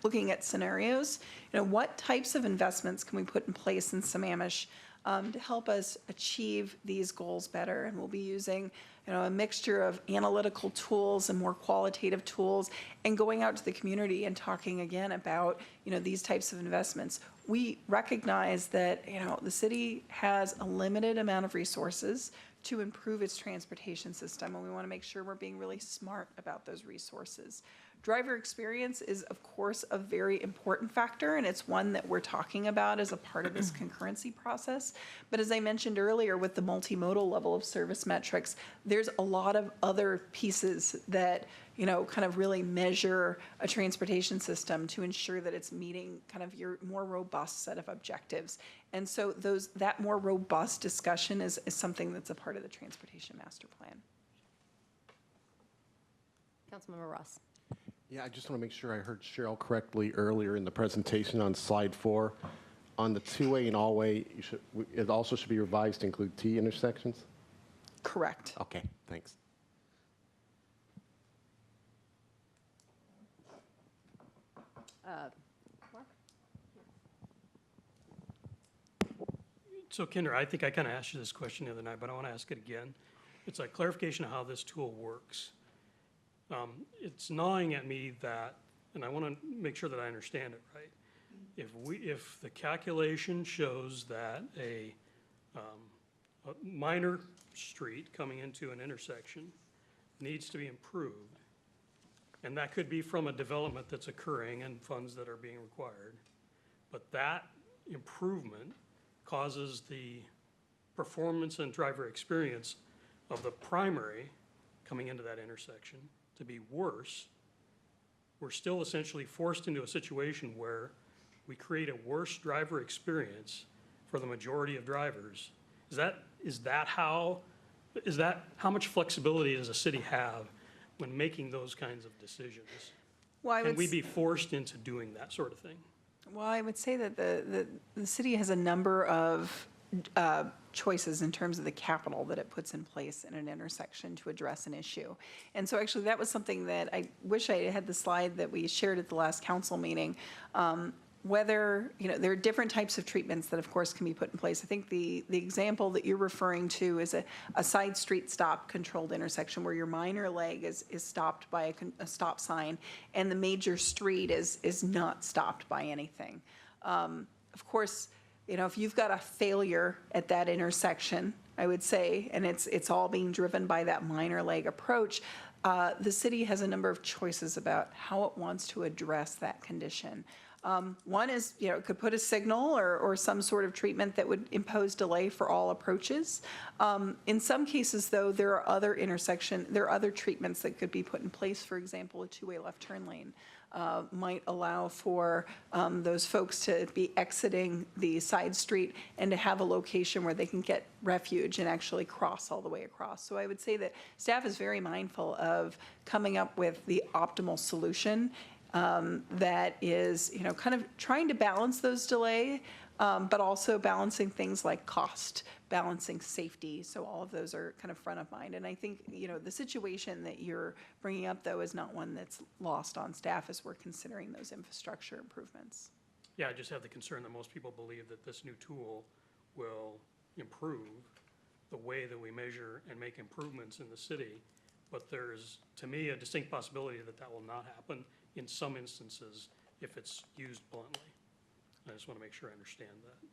looking at scenarios. What types of investments can we put in place in Sammamish to help us achieve these goals better? And we'll be using a mixture of analytical tools and more qualitative tools, and going out to the community and talking again about these types of investments. We recognize that the city has a limited amount of resources to improve its transportation system, and we want to make sure we're being really smart about those resources. Driver experience is, of course, a very important factor, and it's one that we're talking about as a part of this concurrency process. But as I mentioned earlier, with the multimodal level of service metrics, there's a lot of other pieces that kind of really measure a transportation system to ensure that it's meeting kind of your more robust set of objectives. And so that more robust discussion is something that's a part of the Transportation Master Plan. Councilmember Ross. Yeah, I just want to make sure I heard Cheryl correctly earlier in the presentation on slide 4. On the two-way and all-way, it also should be revised to include T intersections? Correct. Okay, thanks. Mark? So Kendra, I think I kind of asked you this question the other night, but I want to ask it again. It's like clarification of how this tool works. It's gnawing at me that, and I want to make sure that I understand it right. If the calculation shows that a minor street coming into an intersection needs to be improved, and that could be from a development that's occurring and funds that are being required, but that improvement causes the performance and driver experience of the primary coming into that intersection to be worse, we're still essentially forced into a situation where we create a worse driver experience for the majority of drivers. How much flexibility does a city have when making those kinds of decisions? Can we be forced into doing that sort of thing? Well, I would say that the city has a number of choices in terms of the capital that it puts in place in an intersection to address an issue. And so actually that was something that I wish I had the slide that we shared at the last council meeting. Whether, there are different types of treatments that of course can be put in place. I think the example that you're referring to is a side street stop controlled intersection where your minor leg is stopped by a stop sign and the major street is not stopped by anything. Of course, if you've got a failure at that intersection, I would say, and it's all being driven by that minor leg approach, the city has a number of choices about how it wants to address that condition. One is, it could put a signal or some sort of treatment that would impose delay for all approaches. In some cases, though, there are other treatments that could be put in place. For example, a two-way left turn lane might allow for those folks to be exiting the side street and to have a location where they can get refuge and actually cross all the way across. So I would say that staff is very mindful of coming up with the optimal solution that is, kind of trying to balance those delay, but also balancing things like cost, balancing safety. So all of those are kind of front of mind. And I think, the situation that you're bringing up, though, is not one that's lost on staff as we're considering those infrastructure improvements. Yeah, I just have the concern that most people believe that this new tool will improve the way that we measure and make improvements in the city. But there's, to me, a distinct possibility that that will not happen in some instances if it's used bluntly. I just want to make sure I understand that.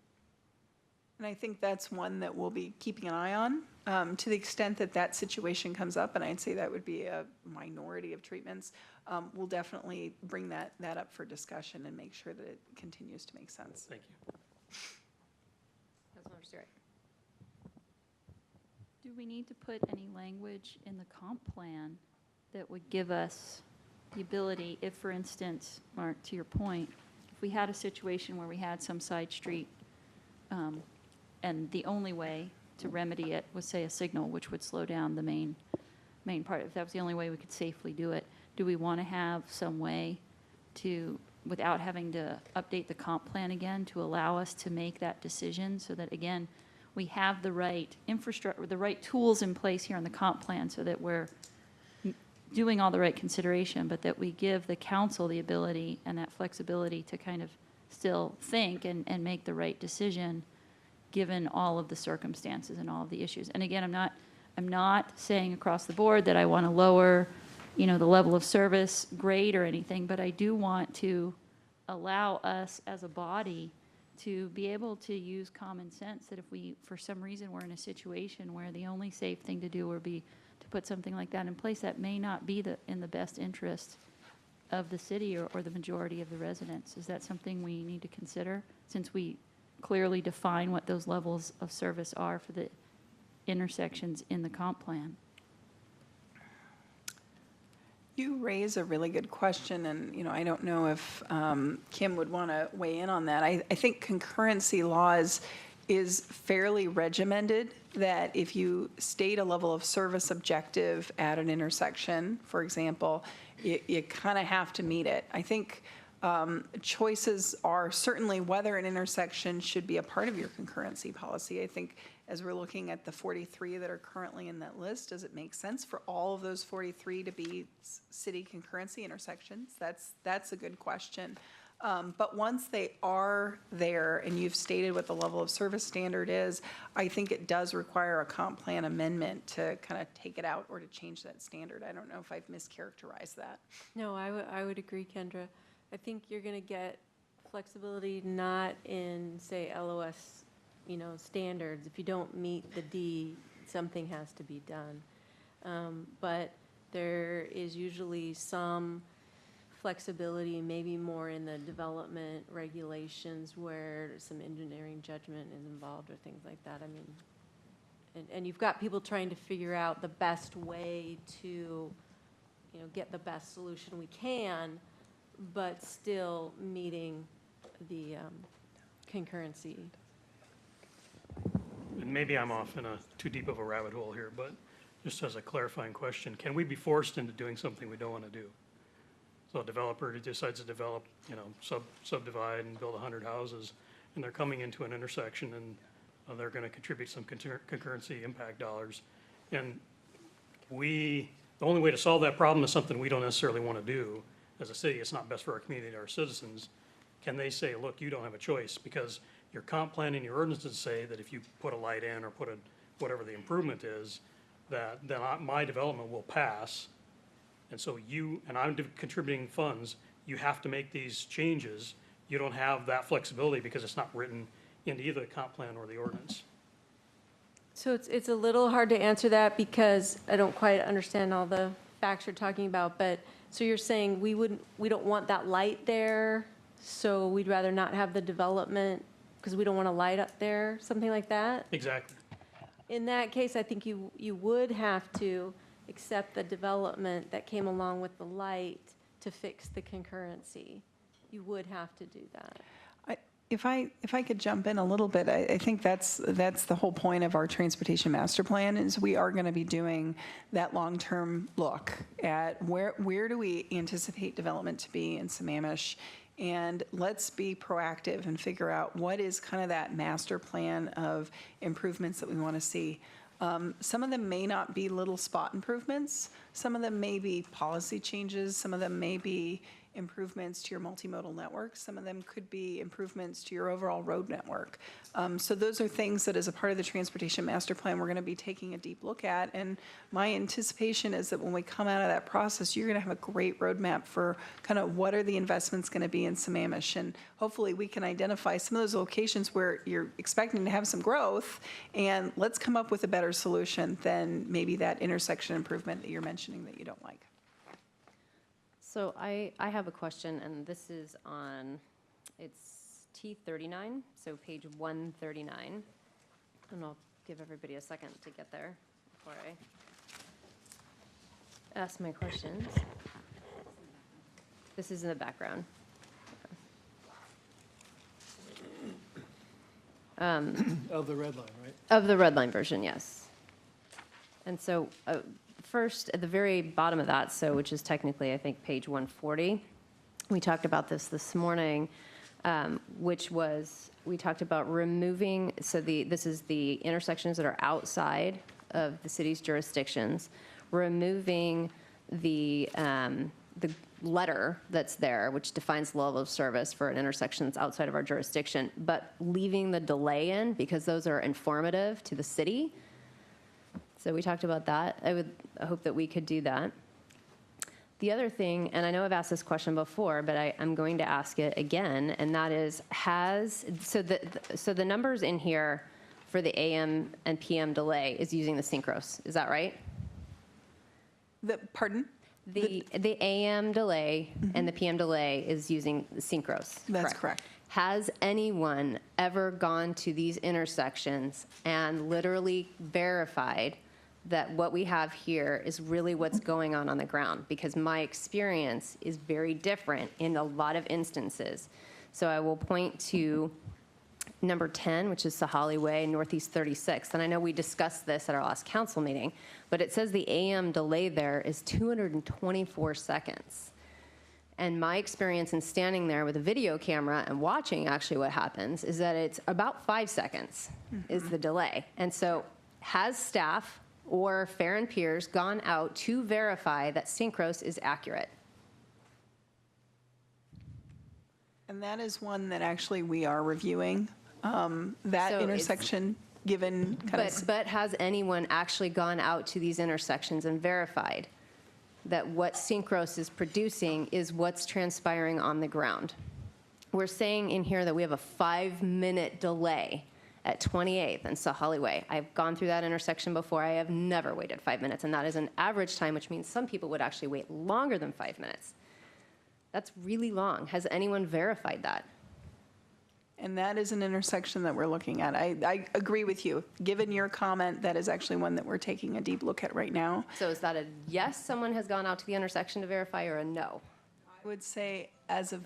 And I think that's one that we'll be keeping an eye on to the extent that that situation comes up, and I'd say that would be a minority of treatments. We'll definitely bring that up for discussion and make sure that it continues to make sense. Thank you. Councilmember Stewart. Do we need to put any language in the comp plan that would give us the ability, if, for instance, Mark, to your point, if we had a situation where we had some side street and the only way to remedy it was, say, a signal, which would slow down the main part, if that was the only way we could safely do it, do we want to have some way to, without having to update the comp plan again, to allow us to make that decision so that, again, we have the right infrastructure, the right tools in place here on the comp plan so that we're doing all the right consideration, but that we give the council the ability and that flexibility to kind of still think and make the right decision given all of the circumstances and all of the issues. And again, I'm not saying across the board that I want to lower, the level of service grade or anything, but I do want to allow us as a body to be able to use common sense that if we, for some reason, we're in a situation where the only safe thing to do would be to put something like that in place, that may not be in the best interest of the city or the majority of the residents. Is that something we need to consider since we clearly define what those levels of service are for the intersections in the comp plan? You raise a really good question, and I don't know if Kim would want to weigh in on that. I think concurrency laws is fairly regimented, that if you state a level of service objective at an intersection, for example, you kind of have to meet it. I think choices are certainly whether an intersection should be a part of your concurrency policy. I think as we're looking at the 43 that are currently in that list, does it make sense for all of those 43 to be city concurrency intersections? That's a good question. But once they are there and you've stated what the level of service standard is, I think it does require a comp plan amendment to kind of take it out or to change that standard. I don't know if I've mischaracterized that. No, I would agree, Kendra. I think you're going to get flexibility not in, say, LOS, standards. If you don't meet the D, something has to be done. But there is usually some flexibility, maybe more in the development regulations where some engineering judgment is involved or things like that. I mean, and you've got people trying to figure out the best way to, get the best solution we can, but still meeting the concurrency. And maybe I'm off in too deep of a rabbit hole here, but just as a clarifying question, can we be forced into doing something we don't want to do? So a developer decides to develop, subdivide and build 100 houses, and they're coming into an intersection and They're going to contribute some concurrency impact dollars. And the only way to solve that problem is something we don't necessarily want to do as a city. It's not best for our community, our citizens. Can they say, look, you don't have a choice because your comp plan and your ordinances say that if you put a light in or put whatever the improvement is, that then my development will pass. And so I'm contributing funds, you have to make these changes. You don't have that flexibility because it's not written into either the comp plan or the ordinance. So it's a little hard to answer that because I don't quite understand all the facts you're talking about, but, so you're saying we don't want that light there, so we'd rather not have the development because we don't want a light up there, something like that? Exactly. In that case, I think you would have to accept the development that came along with the light to fix the concurrency. You would have to do that. If I could jump in a little bit, I think that's the whole point of our transportation master plan is we are going to be doing that long-term look at where do we anticipate development to be in Sammamish, and let's be proactive and figure out what is kind of that master plan of improvements that we want to see. Some of them may not be little spot improvements. Some of them may be policy changes. Some of them may be improvements to your multimodal network. Some of them could be improvements to your overall road network. So those are things that as a part of the transportation master plan, we're going to be taking a deep look at. And my anticipation is that when we come out of that process, you're going to have a great roadmap for kind of what are the investments going to be in Sammamish. And hopefully we can identify some of those locations where you're expecting to have some growth, and let's come up with a better solution than maybe that intersection improvement that you're mentioning that you don't like. So I have a question, and this is on, it's T39, so page 139. And I'll give everybody a second to get there before I ask my questions. This is in the background. Of the red line, right? Of the red line version, yes. And so first, at the very bottom of that, so which is technically, I think, page 140, we talked about this morning, which was, we talked about removing, so this is the intersections that are outside of the city's jurisdictions, removing the letter that's there, which defines level of service for an intersection that's outside of our jurisdiction, but leaving the delay in because those are informative to the city. So we talked about that. I hope that we could do that. The other thing, and I know I've asked this question before, but I'm going to ask it again, and that is, so the numbers in here for the AM and PM delay is using the synchros, is that right? Pardon? The AM delay and the PM delay is using the synchros. That's correct. Has anyone ever gone to these intersections and literally verified that what we have here is really what's going on the ground? Because my experience is very different in a lot of instances. So I will point to number 10, which is Sahali Way, Northeast 36th. And I know we discussed this at our last council meeting, but it says the AM delay there is 224 seconds. And my experience in standing there with a video camera and watching actually what happens is that it's about 5 seconds is the delay. And so has staff or Fair and Peers gone out to verify that synchros is accurate? And that is one that actually we are reviewing, that So intersection, given kind of. But has anyone actually gone out to these intersections and verified that what synchros is producing is what's transpiring on the ground? We're saying in here that we have a 5-minute delay at 28th and Sahali Way. I've gone through that intersection before. I have never waited 5 minutes, and that is an average time, which means some people would actually wait longer than 5 minutes. That's really long. Has anyone verified that? And that is an intersection that we're looking at. I agree with you. Given your comment, that is actually one that we're taking a deep look at right now. So is that a yes, someone has gone out to the intersection to verify, or a no? I would say as of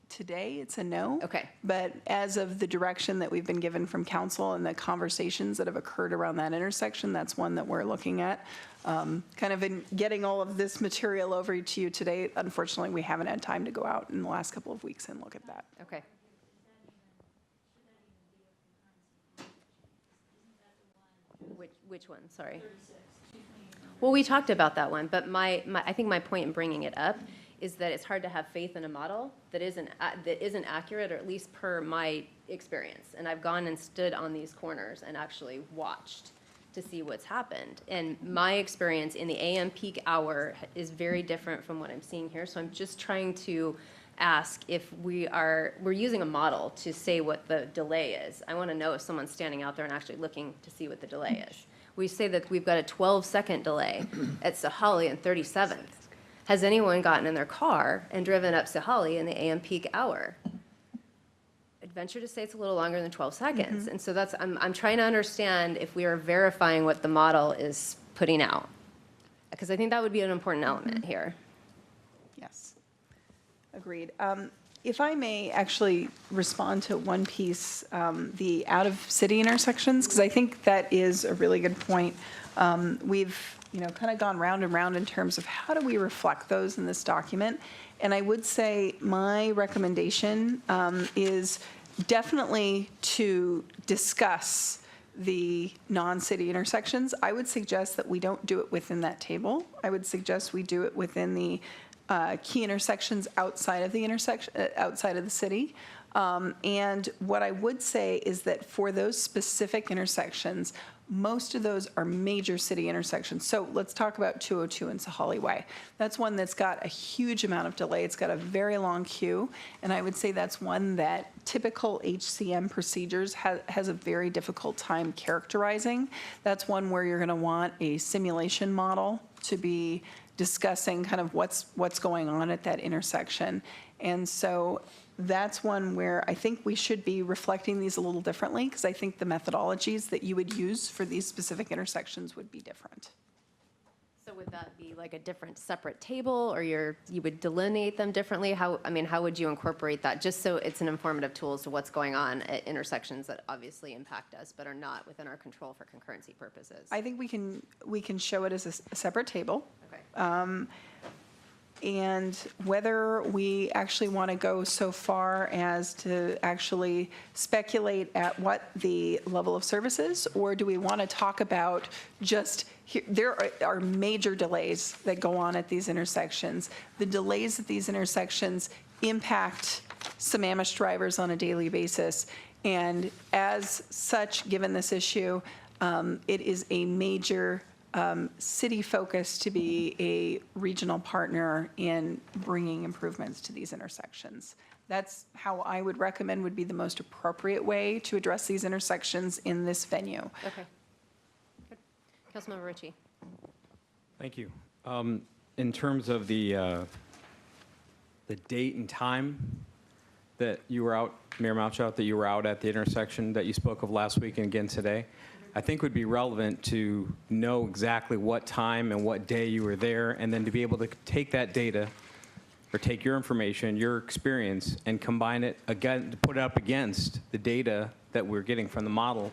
today, it's a no. Okay. But as of the direction that we've been given from council and the conversations that have occurred around that intersection, that's one that we're looking at. Kind of in getting all of this material over to you today, unfortunately, we haven't had time to go out in the last couple of weeks and look at that. Okay. Which one, sorry? Well, we talked about that one, but I think my point in bringing it up is that it's hard to have faith in a model that isn't accurate, or at least per my experience. And I've gone and stood on these corners and actually watched to see what's happened. And my experience in the AM peak hour is very different from what I'm seeing here. So I'm just trying to ask if we're using a model to say what the delay is. I want to know if someone's standing out there and actually looking to see what the delay is. We say that we've got a 12-second delay at Sahali and 37th. Has anyone gotten in their car and driven up Sahali in the AM peak hour? I'd venture to say it's a little longer than 12 seconds. And so I'm trying to understand if we are verifying what the model is putting out. Because I think that would be an important element here. Yes, agreed. If I may actually respond to one piece, the out-of-city intersections, because I think that is a really good point. We've kind of gone round and round in terms of how do we reflect those in this document. And I would say my recommendation is definitely to discuss the non-city intersections. I would suggest that we don't do it within that table. I would suggest we do it within the key intersections outside of the outside of the city. And what I would say is that for those specific intersections, most of those are major city intersections. So let's talk about 202 and Sahali Way. That's one that's got a huge amount of delay. It's got a very long queue. And I would say that's one that typical HCM procedures has a very difficult time characterizing. That's one where you're going to want a simulation model to be discussing kind of what's going on at that intersection. And so that's one where I think we should be reflecting these a little differently, because I think the methodologies that you would use for these specific intersections would be different. So would that be like a different separate table, or you would delineate them differently? How would you incorporate that, just so it's an informative tool as to what's going on at intersections that obviously impact us but are not within our control for concurrency purposes? I think we can show it as a separate table. Okay. And whether we actually want to go so far as to actually speculate at what the level of service is, or do we want to talk about just, there are major delays that go on at these intersections. The delays at these intersections impact Sammamish drivers on a daily basis. And as such, given this issue, it is a major city focus to be a regional partner in bringing improvements to these intersections. That's how I would recommend would be the most appropriate way to address these intersections in this venue. Okay. Good. Councilmember Ritchie. Thank you. In terms of the date and time that you were out, Mayor Malchout, that you were out at the intersection that you spoke of last week and again today, I think would be relevant to know exactly what time and what day you were there, and then to be able to take that data or take your information, your experience, and combine it again, to put it up against the data that we're getting from the model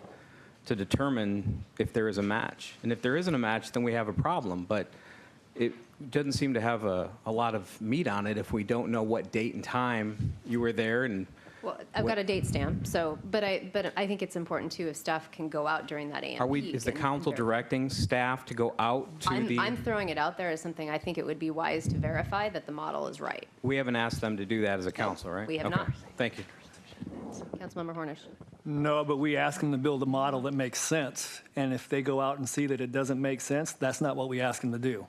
to determine if there is a match. And if there isn't a match, then we have a problem. But it doesn't seem to have a lot of meat on it if we don't know what date and time you were there. And Well, I've got a date stamp, so, but I think it's important too if staff can go out during that AM peak. Is the council directing staff to go out to the? I'm throwing it out there as something I think it would be wise to verify that the model is right. We haven't asked them to do that as a council, right? We have Okay. not. Thank you. Councilmember Hornish. No, but we ask them to build a model that makes sense. And if they go out and see that it doesn't make sense, that's not what we ask them to do.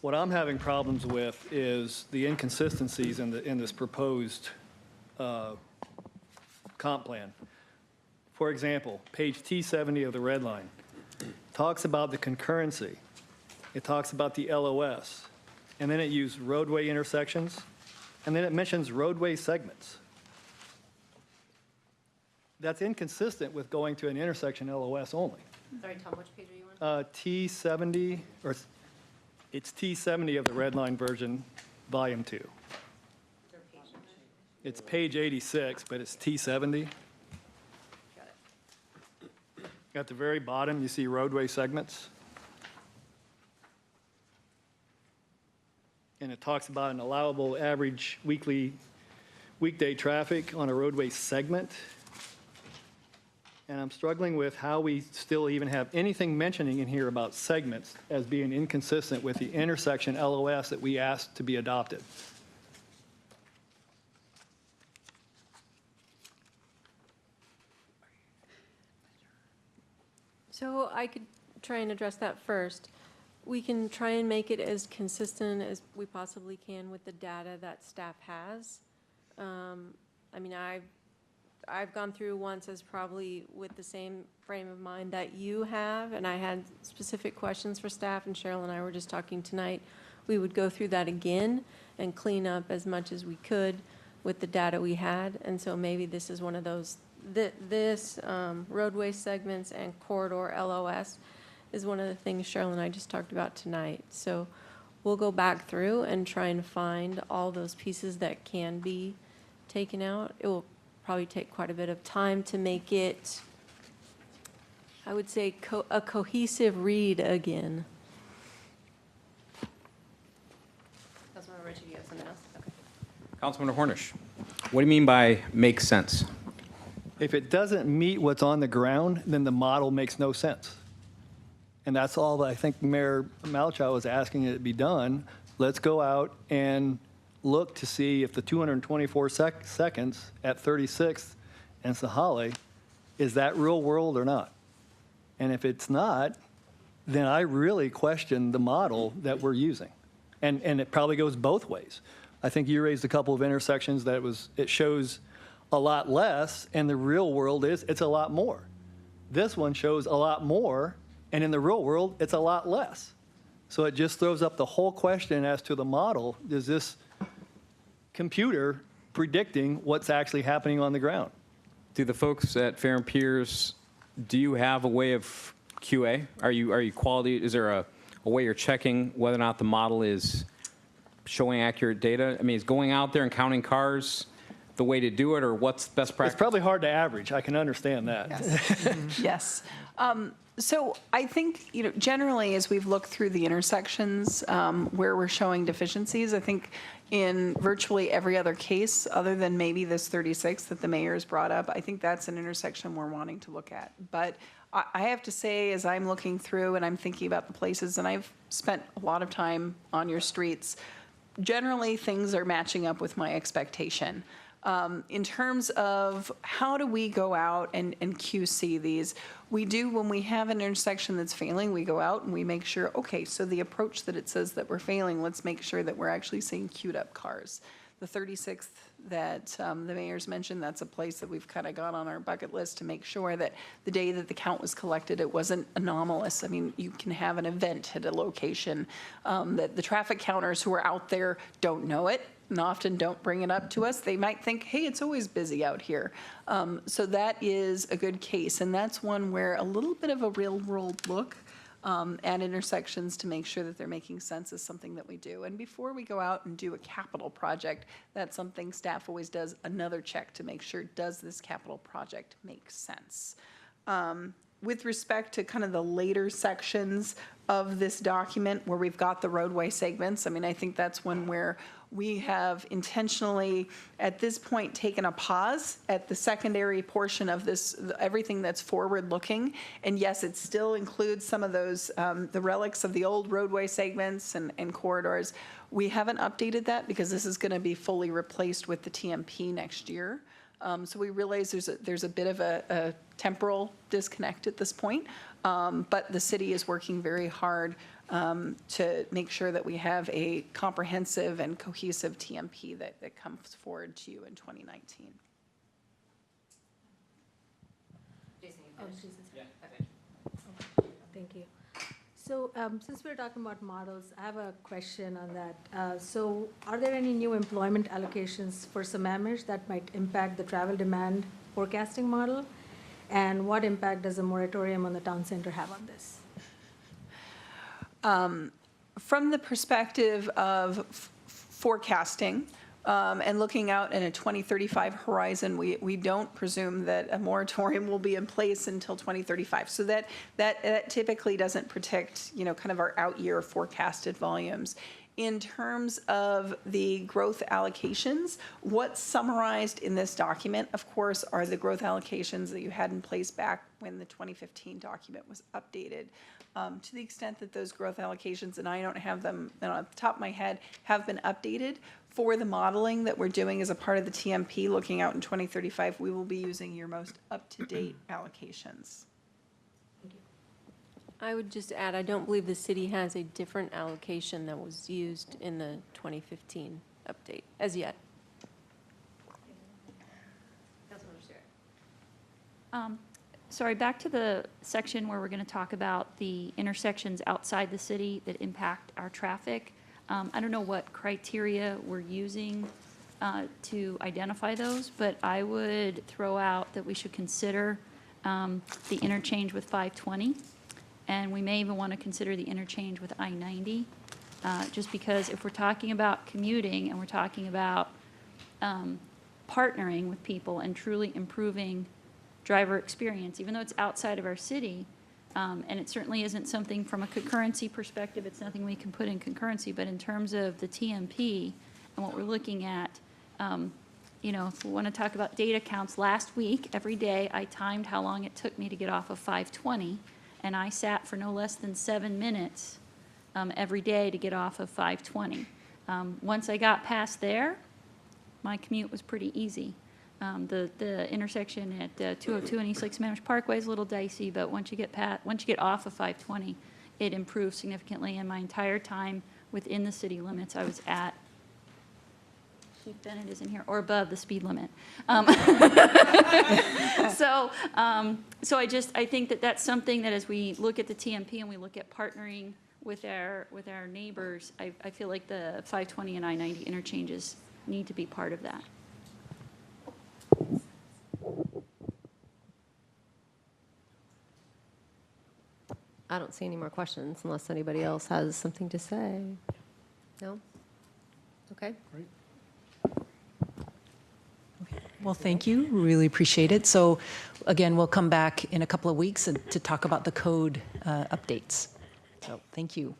What I'm having problems with is the inconsistencies in this proposed comp plan. For example, page T70 of the red line talks about the concurrency. It talks about the LOS. And then it used roadway intersections. And then it mentions roadway segments. That's inconsistent with going to an intersection LOS only. Sorry, Tom, which page are you on? T70, or it's T70 of the red line version, volume 2. It's page 86, but it's T70. Got it. At the very bottom, you see roadway segments. And it talks about an allowable average weekday traffic on a roadway segment. And I'm struggling with how we still even have anything mentioning in here about segments as being inconsistent with the intersection LOS that we asked to be adopted. So I could try and address that first. We can try and make it as consistent as we possibly can with the data that staff has. I mean, I've gone through once as probably with the same frame of mind that you have, and I had specific questions for staff, and Cheryl and I were just talking tonight. We would go through that again and clean up as much as we could with the data we had, and so maybe this is one of those, this roadway segments and corridor LOS is one of the things Cheryl and I just talked about tonight. So we'll go back through and try and find all those pieces that can be taken out. It will probably take quite a bit of time to make it, I would say, a cohesive read again. Councilmember Ritchie, do you have something else? Okay. Councilmember Hornish, what do you mean by make sense? If it doesn't meet what's on the ground, then the model makes no sense. And that's all that I think Mayor Malchow was asking it to be done. Let's go out and look to see if the 224 seconds at 36th and Sahale, is that real world or not? And if it's not, then I really question the model that we're using. And it probably goes both ways. I think you raised a couple of intersections that it shows a lot less, and the real world is it's a lot more. This one shows a lot more, and in the real world, it's a lot less. So it just throws up the whole question as to the model. Is this computer predicting what's actually happening on the ground? Do the folks at Fair and Piers, do you have a way of QA? Are you quality? Is there a way you're checking whether or not the model is showing accurate data? I mean, is going out there and counting cars the way to do it, or what's best practice? It's probably hard to average. I can understand that. Yes. Yes. So I think, generally, as we've looked through the intersections where we're showing deficiencies, I think in virtually every other case, other than maybe this 36 that the mayor has brought up, I think that's an intersection we're wanting to look at. But I have to say, as I'm looking through and I'm thinking about the places, and I've spent a lot of time on your streets, generally things are matching up with my expectation. In terms of how do we go out and QC these, we do, when we have an intersection that's failing, we go out and we make sure, okay, so the approach that it says that we're failing, let's make sure that we're actually seeing queued up cars. The 36th that the mayor's mentioned, that's a place that we've kind of got on our bucket list to make sure that the day that the count was collected, it wasn't anomalous. I mean, you can have an event at a location that the traffic counters who are out there don't know it, and often don't bring it up to us. They might think, hey, it's always busy out here. So that is a good case, and that's one where a little bit of a real-world look at intersections to make sure that they're making sense is something that we do. And before we go out and do a capital project, that's something staff always does another check to make sure, does this capital project make sense? With respect to kind of the later sections of this document where we've got the roadway segments, I mean, I think that's one where we have intentionally, at this point, taken a pause at the secondary portion of this, everything that's forward-looking. And yes, it still includes some of those, the relics of the old roadway segments and corridors. We haven't updated that because this is going to be fully replaced with the TMP next year. So we realize there's a bit of a temporal disconnect at this point, but the city is working very hard to make sure that we have a comprehensive and cohesive TMP that comes forward to you in 2019. Jason, Oh, Jason. Yeah. Okay. Thank you. So since we're talking about models, I have a question on that. So are there any new employment allocations for Sammamish that might impact the travel demand forecasting model? And what impact does a moratorium on the town center have on this? From the perspective of forecasting and looking out in a 2035 horizon, we don't presume that a moratorium will be in place until 2035. So that typically doesn't protect, kind of our out year forecasted volumes. In terms of the growth allocations, what's summarized in this document, of course, are the growth allocations that you had in place back when the 2015 document was updated. To the extent that those growth allocations, and I don't have them off the top of my head, have been updated for the modeling that we're doing as a part of the TMP looking out in 2035, we will be using your most up-to-date allocations. I would just add, I don't believe the city has a different allocation that was used in the 2015 update as yet. Sorry, back to the section where we're going to talk about the intersections outside the city that impact our traffic. I don't know what criteria we're using to identify those, but I would throw out that we should consider the interchange with 520. And we may even want to consider the interchange with I-90, just because if we're talking about commuting and we're talking about partnering with people and truly improving driver experience, even though it's outside of our city, and it certainly isn't something from a concurrency perspective, it's nothing we can put in concurrency, but in terms of the TMP and what we're looking at, you know, if we want to talk about data counts, last week, every day, I timed how long it took me to get off of 520, and I sat for no less than 7 minutes every day to get off of 520. Once I got past there, my commute was pretty easy. The intersection at 202 and East Lake Sammamish Parkway is a little dicey, but once you get off of 520, it improves significantly. And my entire time within the city limits, I was at, Chief Bennett is in here, or above the speed limit. So I think that that's something that as we look at the TMP and we look at partnering with our neighbors, I feel like the 520 and I-90 interchanges need to be part of that. I don't see any more questions unless anybody else has something to say. No? Okay. Great. Well, thank you. Really appreciate it. So again, we'll come back in a couple of weeks to talk about the code updates. So thank you.